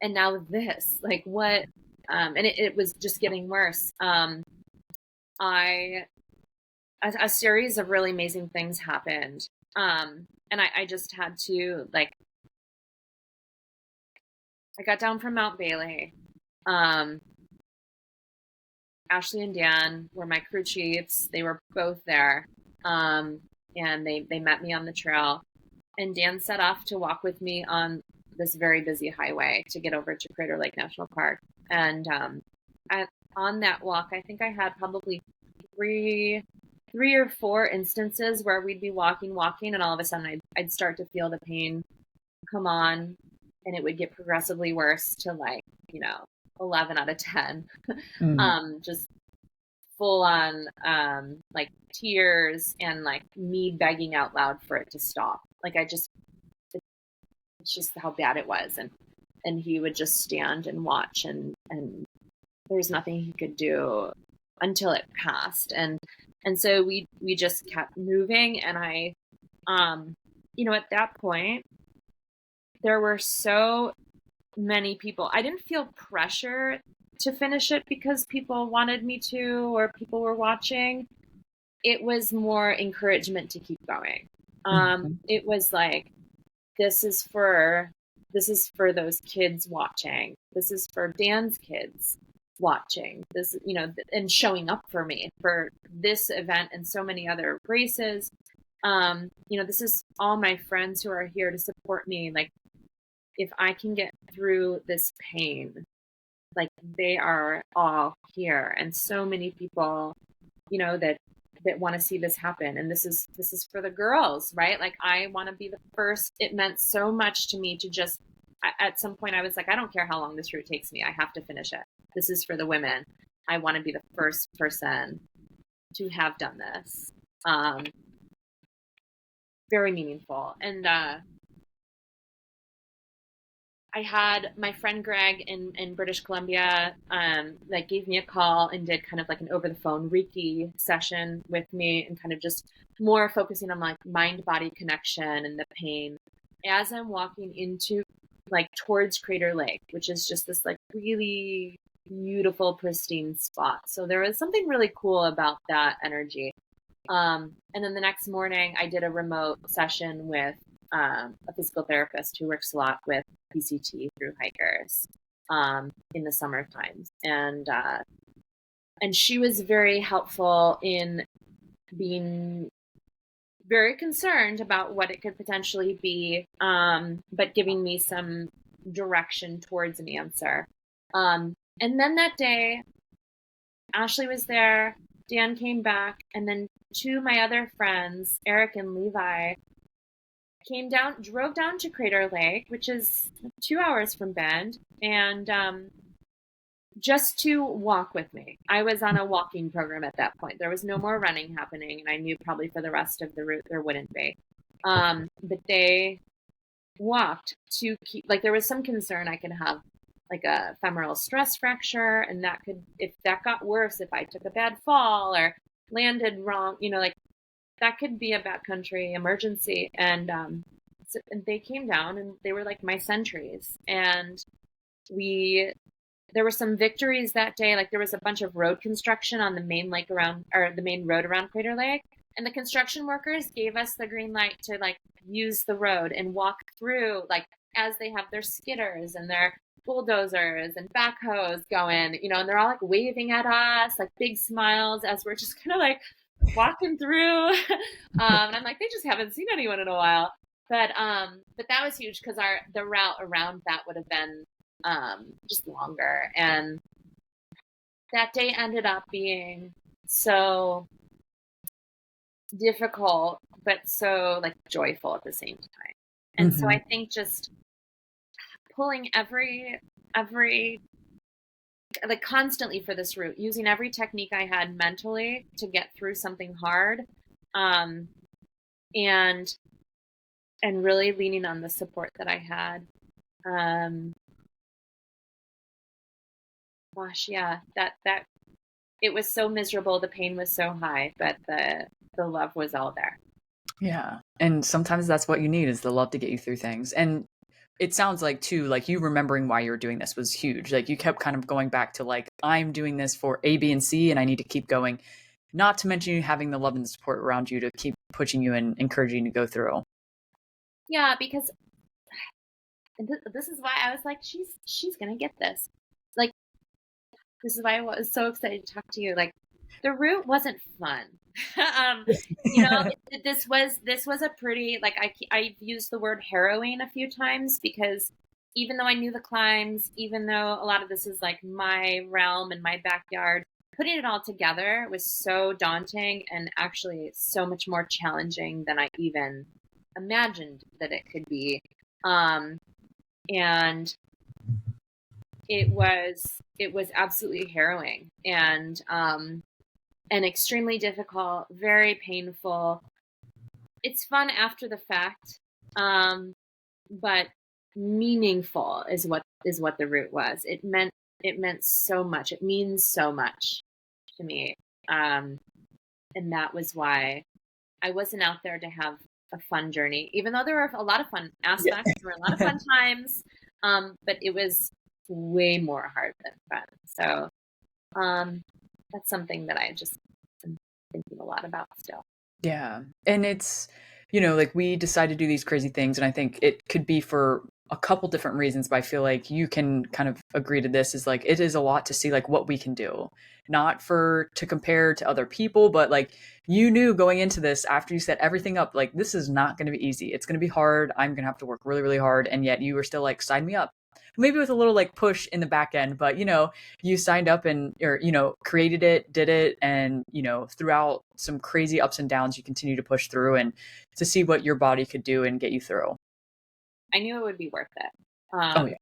and now this, like, what? And it was just getting worse. A series of really amazing things happened. And I just had to, like, I got down from Mount Bailey. Ashley and Dan were my crew chiefs. They were both there. And they met me on the trail. And Dan set off to walk with me on this very busy highway to get over to Crater Lake National Park. And on that walk, I think I had probably three or four instances where we'd be walking, and all of a sudden I'd start to feel the pain come on, and it would get progressively worse to, like, 11 out of 10. Just full on, like, tears, and like me begging out loud for it to stop. Like it's just how bad it was. And he would just stand and watch, and there's nothing he could do until it passed. And so we just kept moving. And I, at that point, there were so many people. I didn't feel pressure to finish it because people wanted me to, or people were watching. It was more encouragement to keep going. It was like, this is for those kids watching. This is for Dan's kids watching. This, and showing up for me for this event and so many other races. This is all my friends who are here to support me. Like, if I can get through this pain, like, they are all here. And so many people, that want to see this happen. And this is for the girls, right? Like, I want to be the first. It meant so much to me to just, at some point I was like, I don't care how long this route takes me. I have to finish it. This is for the women. I want to be the first person to have done this. Very meaningful. And I had my friend Greg in British Columbia that gave me a call and did kind of like an over the phone Reiki session with me, and kind of just more focusing on like mind body connection and the pain as I'm walking into like towards Crater Lake, which is just this like really beautiful, pristine spot. So there was something really cool about that energy. And then the next morning I did a remote session with a physical therapist who works a lot with PCT through hikers in the summer times. And she was very helpful in being very concerned about what it could potentially be, but giving me some direction towards an answer. And then that day, Ashley was there, Dan came back, and then two of my other friends, Eric and Levi, drove down to Crater Lake, which is 2 hours from Bend, and just to walk with me. I was on a walking program at that point. There was no more running happening, and I knew probably for the rest of the route there wouldn't be. But they walked to keep, like, there was some concern I could have like a femoral stress fracture, and that could, if that got worse, if I took a bad fall or landed wrong, like, that could be a backcountry emergency. And and they came down, and they were like my sentries. And there were some victories that day. Like, there was a bunch of road construction on the main road around Crater Lake, and the construction workers gave us the green light to like use the road and walk through, like, as they have their skidders and their bulldozers and backhoes going, and they're all like waving at us, like big smiles, as we're just kind of like walking through. And I'm like, they just haven't seen anyone in a while. But that was huge, because the route around that would have been just longer. And that day ended up being so difficult, but so like joyful at the same time. And so I think just pulling every like constantly for this route, using every technique I had mentally to get through something hard, and really leaning on the support that I had. Gosh, yeah, that it was so miserable. The pain was so high, but the love was all there. Yeah. And sometimes that's what you need, is the love to get you through things. And it sounds like too, like you remembering why you were doing this was huge. Like, you kept kind of going back to like, I'm doing this for A, B, and C, and I need to keep going. Not to mention you having the love and support around you to keep pushing you and encouraging you to go through. Yeah, because this is why I was like, she's gonna get this. Like, this is why I was so excited to talk to you. Like, the route wasn't fun. This was a pretty, like, I've used the word harrowing a few times, because even though I knew the climbs, even though a lot of this is like my realm and my backyard, putting it all together was so daunting, and actually so much more challenging than I even imagined that it could be. And it was absolutely harrowing, and extremely difficult, very painful. It's fun after the fact, but meaningful is what the route was. It meant so much. It means so much to me, and that was why I wasn't out there to have a fun journey, even though there were a lot of fun aspects. There were a lot of fun times, but it was way more hard than fun. So that's something that I just am thinking a lot about still. Yeah. And it's, like, we decide to do these crazy things, and I think it could be for a couple different reasons, but I feel like you can kind of agree to this, is like it is a lot to see like what we can do. Not for to compare to other people, but like you knew going into this after you set everything up, like this is not going to be easy. It's going to be hard. I'm going to have to work really, really hard. And yet you were still like, sign me up. Maybe with a little like push in the back end, but you signed up and or created it, did it, and throughout some crazy ups and downs, you continue to push through and to see what your body could do and get you through. I knew it would be worth it. Oh yeah.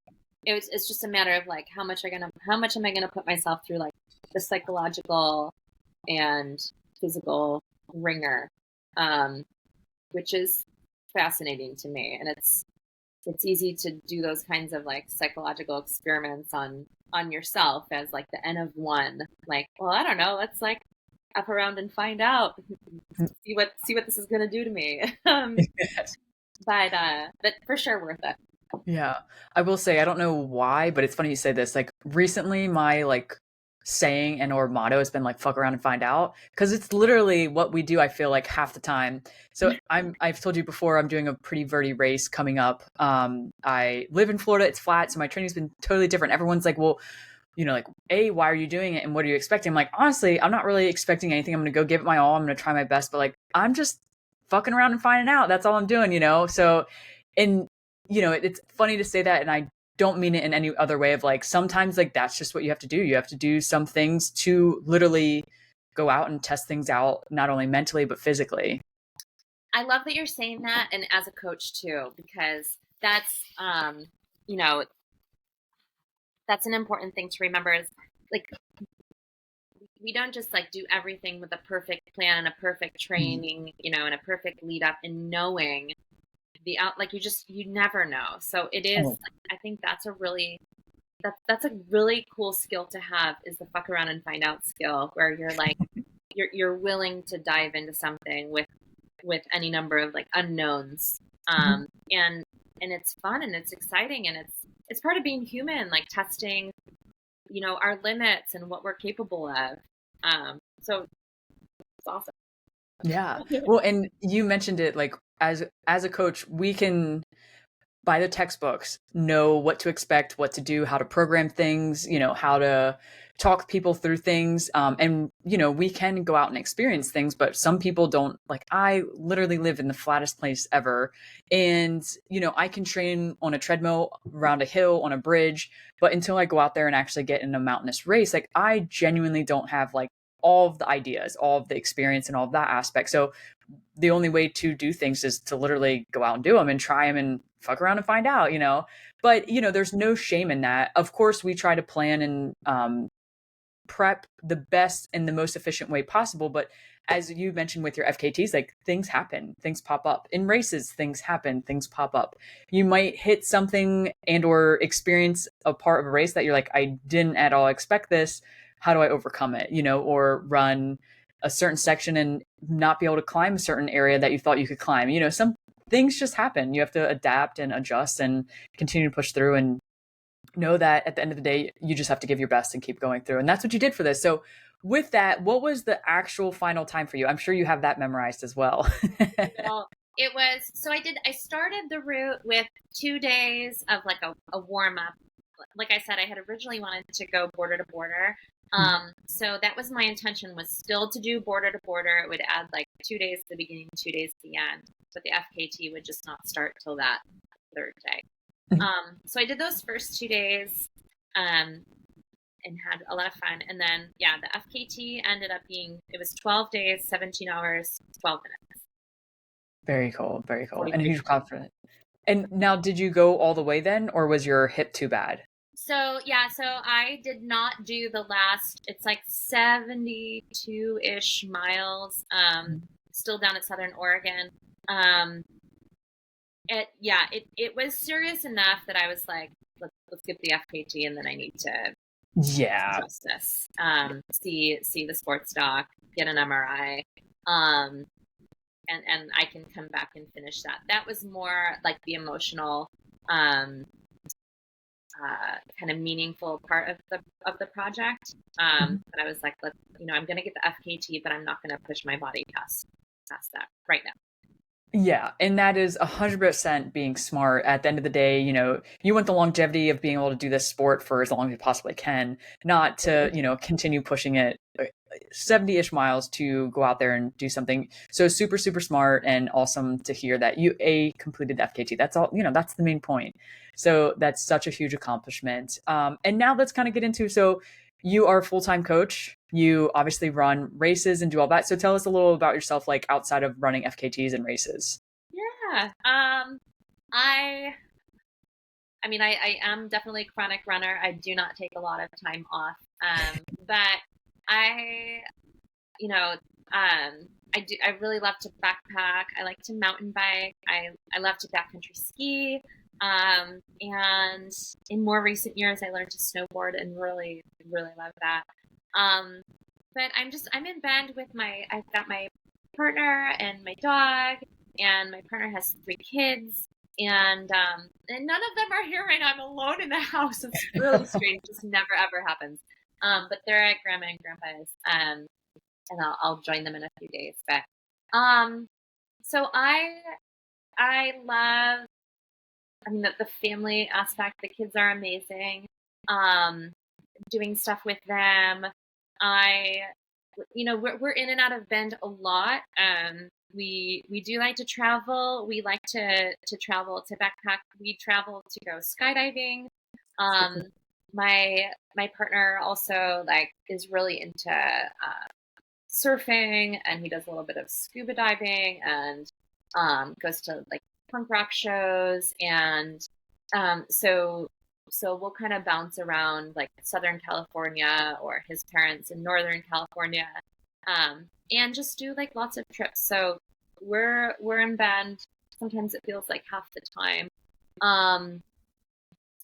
It's just a matter of like how much am I gonna put myself through like the psychological and physical ringer, which is fascinating to me. And it's easy to do those kinds of like psychological experiments on yourself as like the N of one. Like, well, I don't know, let's like up around and find out, see what this is gonna do to me. Yes. But for sure worth it. Yeah. I will say, I don't know why, but it's funny you say this. Like recently my like saying and or motto has been like fuck around and find out, because it's literally what we do, I feel like half the time. So I've told you before, I'm doing a pretty verty race coming up. I live in Florida, it's flat, so my training's been totally different. Everyone's like, well, like, A, why are you doing it? And what are you expecting? I'm like, honestly, I'm not really expecting anything. I'm going to go give it my all. I'm going to try my best, but like, I'm just fucking around and finding out. That's all I'm doing, So, and, it's funny to say that. And I don't mean it in any other way of like, sometimes like, that's just what you have to do. You have to do some things to literally go out and test things out, not only mentally, but physically. I love that you're saying that. And as a coach too, because that's, you know, that's an important thing to remember is like, we don't just like do everything with a perfect plan and a perfect training, and a perfect lead up and knowing the out, like you never know. So it is, I think that's a really cool skill to have, is the fuck around and find out skill, where you're like, you're willing to dive into something with any number of like unknowns. And it's fun and it's exciting and it's part of being human, like testing, our limits and what we're capable of. So it's awesome. Yeah. Well, and you mentioned it, like as a coach, we can by the textbooks know what to expect, what to do, how to program things, how to talk people through things. And we can go out and experience things, but some people don't. Like, I literally live in the flattest place ever. And, I can train on a treadmill, around a hill, on a bridge, but until I go out there and actually get in a mountainous race, like I genuinely don't have like all of the ideas, all of the experience and all of that aspect. So the only way to do things is to literally go out and do them and try them and fuck around and find out, But, there's no shame in that. Of course, we try to plan and prep the best and the most efficient way possible. But as you mentioned with your FKTs, like things happen, things pop up in races, things happen, things pop up. You might hit something and or experience a part of a race that you're like, I didn't at all expect this. How do I overcome it? Or run a certain section and not be able to climb a certain area that you thought you could climb. Some things just happen. You have to adapt and adjust and continue to push through and know that at the end of the day, you just have to give your best and keep going through. And that's what you did for this. So with that, what was the actual final time for you? I'm sure you have that memorized as well. Well, it was, so I started the route with 2 days of like a warm up. Like I said, I had originally wanted to go border to border. So that was my intention, was still to do border to border. It would add like 2 days to the beginning, 2 days to the end, but the FKT would just not start till that third day. So I did those first 2 days, and had a lot of fun. And then, yeah, the FKT ended up being, it was 12 days, 17 hours, 12 minutes. Very cool. Very cool. And you're confident. And now, did you go all the way then, or was your hip too bad? So, yeah, so I did not do the last, it's like 72-ish miles, still down at Southern Oregon. It was serious enough that I was like, let's get the FKT, and then I need to adjust this, see the sports doc, get an MRI, and I can come back and finish that. That was more like the emotional, kind of meaningful part of the project. But I was like, I'm going to get the FKT, but I'm not going to push my body past that right now. Yeah, and that is 100% being smart. At the end of the day, you want the longevity of being able to do this sport for as long as you possibly can, not to, continue pushing it 70-ish miles to go out there and do something. So super, super smart and awesome to hear that you completed the FKT. That's all, that's the main point. So that's such a huge accomplishment. And now let's kind of get into, so you are a full-time coach. You obviously run races and do all that. So tell us a little about yourself, like outside of running FKTs and races. Yeah. I am definitely a chronic runner. I do not take a lot of time off. But I, you know, I really love to backpack. I like to mountain bike. I love to backcountry ski. And in more recent years, I learned to snowboard and really, really love that. Um, but I'm in bed with I've got my partner and my dog, and my partner has 3 kids, and none of them are here right now. I'm alone in the house. It's really strange. Just never ever happens. But they're at grandma and grandpa's, and I'll join them in a few days. But so I love. I mean, the family aspect. The kids are amazing. Um, Doing stuff with them. We're in and out of Bend a lot. We do like to travel. We like to travel to backpack. We travel to go skydiving. Um, my partner also is really into surfing, and he does a little bit of scuba diving, and goes to punk rock shows, and so we'll kind of bounce around Southern California, or his parents in Northern California, and just do lots of trips. So we're in Bend. Sometimes it feels like half the time.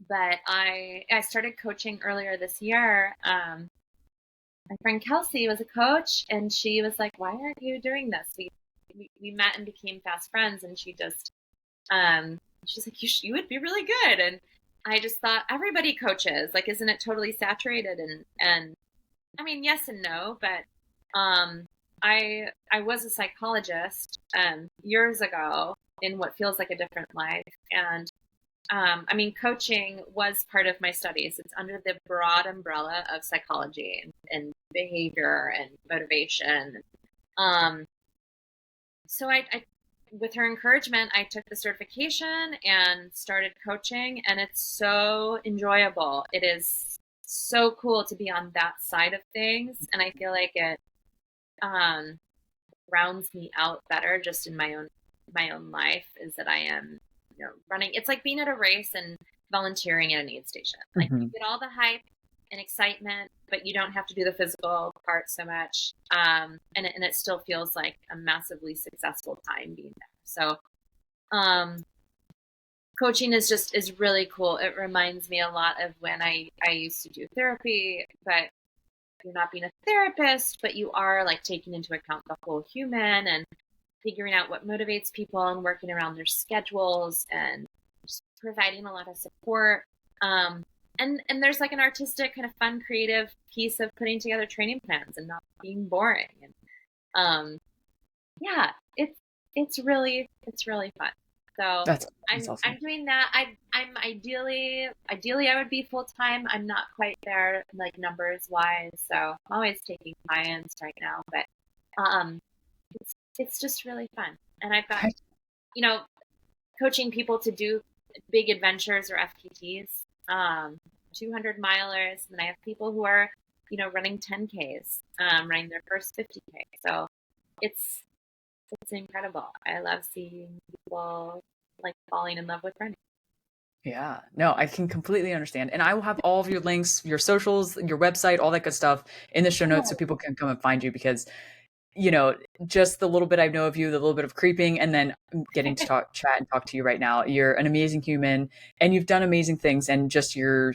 But I started coaching earlier this year. My friend Kelsey was a coach, and she was like, "Why aren't you doing this?" We met and became fast friends, and she's like, you would be really good. And I just thought, everybody coaches. Isn't it totally saturated? And I mean, yes and no, but I was a psychologist years ago in what feels like a different life. And I mean, coaching was part of my studies. It's under the broad umbrella of psychology and behavior and motivation. Um, so with her encouragement, I took the certification and started coaching, and it's so enjoyable. It is so cool to be on that side of things, and I feel like it rounds me out better just in my own life, is that I am running. It's like being at a race and volunteering at an aid station. You get all the hype and excitement, but you don't have to do the physical part so much. And it still feels like a massively successful time being there. So, coaching is really cool. It reminds me a lot of when I used to do therapy, but you're not being a therapist, but you are taking into account the whole human and figuring out what motivates people and working around their schedules and just providing a lot of support. And there's an artistic kind of fun, creative piece of putting together training plans and not being boring. And yeah, it's really fun. So That's I'm awesome. doing that. I'm ideally I would be full time. I'm not quite there numbers wise. So I'm always taking clients right now, but it's just really fun. And I've got coaching people to do big adventures or FKTs, 200 milers, and I have people who are running 10Ks, running their first 50K. So it's incredible. I love seeing people falling in love with running. Yeah, no, I can completely understand. And I will have all of your links, your socials, your website, all that good stuff in the show notes so people can come and find you, because, just the little bit I know of you, the little bit of creeping, and then getting to chat and talk to you right now. You're an amazing human, and you've done amazing things, and just your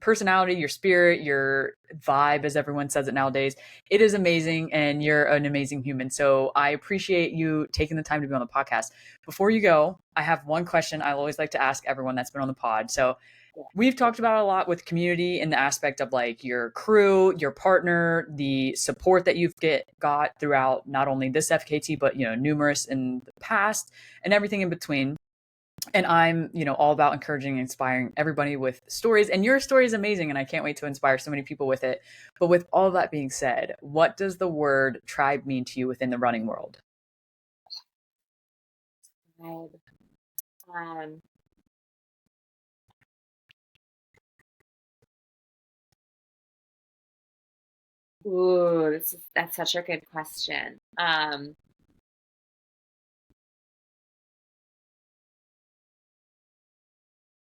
personality, your spirit, your vibe, as everyone says it nowadays, it is amazing, and you're an amazing human. So I appreciate you taking the time to be on the podcast. Before you go, I have one question I always like to ask everyone that's been on the pod. So we've talked about it a lot with community in the aspect of like your crew, your partner, the support that you've got throughout not only this FKT, but, numerous in the past and everything in between. And I'm, all about encouraging and inspiring everybody with stories. And your story is amazing. And I can't wait to inspire so many people with it. But with all that being said, what does the word tribe mean to you within the running world? Tribe. Ooh, that's such a good question.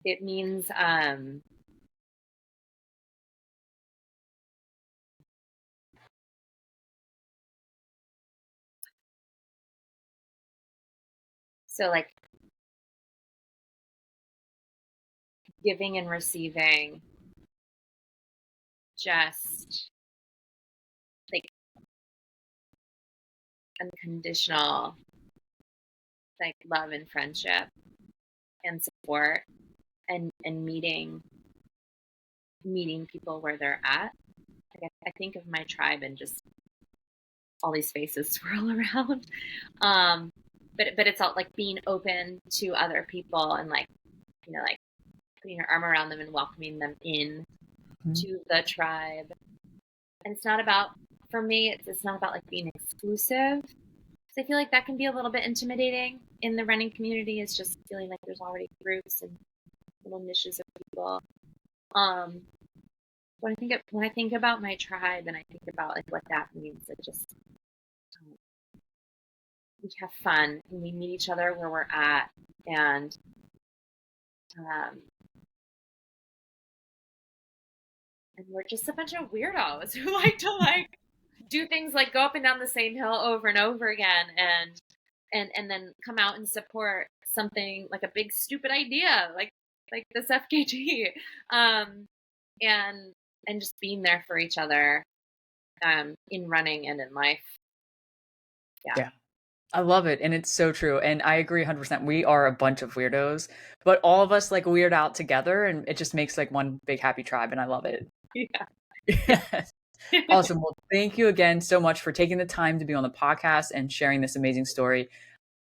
It means so like giving and receiving, just like unconditional, like love and friendship and support, and meeting people where they're at. Like I think of my tribe and just all these faces swirl around. But it's all like being open to other people and like like putting your arm around them and welcoming them in to the tribe. And it's not about, for me, it's not about like being exclusive. I feel like that can be a little bit intimidating in the running community. It's just feeling like there's already groups and little niches of people. When I think about my tribe and I think about like what that means, it just we have fun and we meet each other where we're at, and we're just a bunch of weirdos who like to like do things like go up and down the same hill over and over again, and then come out and support something like a big stupid idea like this FKT, and just being there for each other, in running and in life. Yeah. I love it. And it's so true. And I agree 100%. We are a bunch of weirdos, but all of us like weird out together and it just makes like one big happy tribe. And I love it. Yeah. Yes. Awesome. Well, thank you again so much for taking the time to be on the podcast and sharing this amazing story.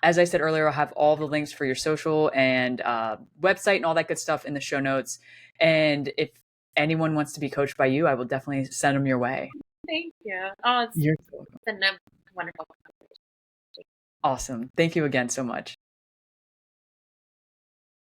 As I said earlier, I'll have all the links for your social and website and all that good stuff in the show notes. And if anyone wants to be coached by you, I will definitely send them your way. Thank you. Oh, You're been a wonderful conversation. awesome. Thank you again so much.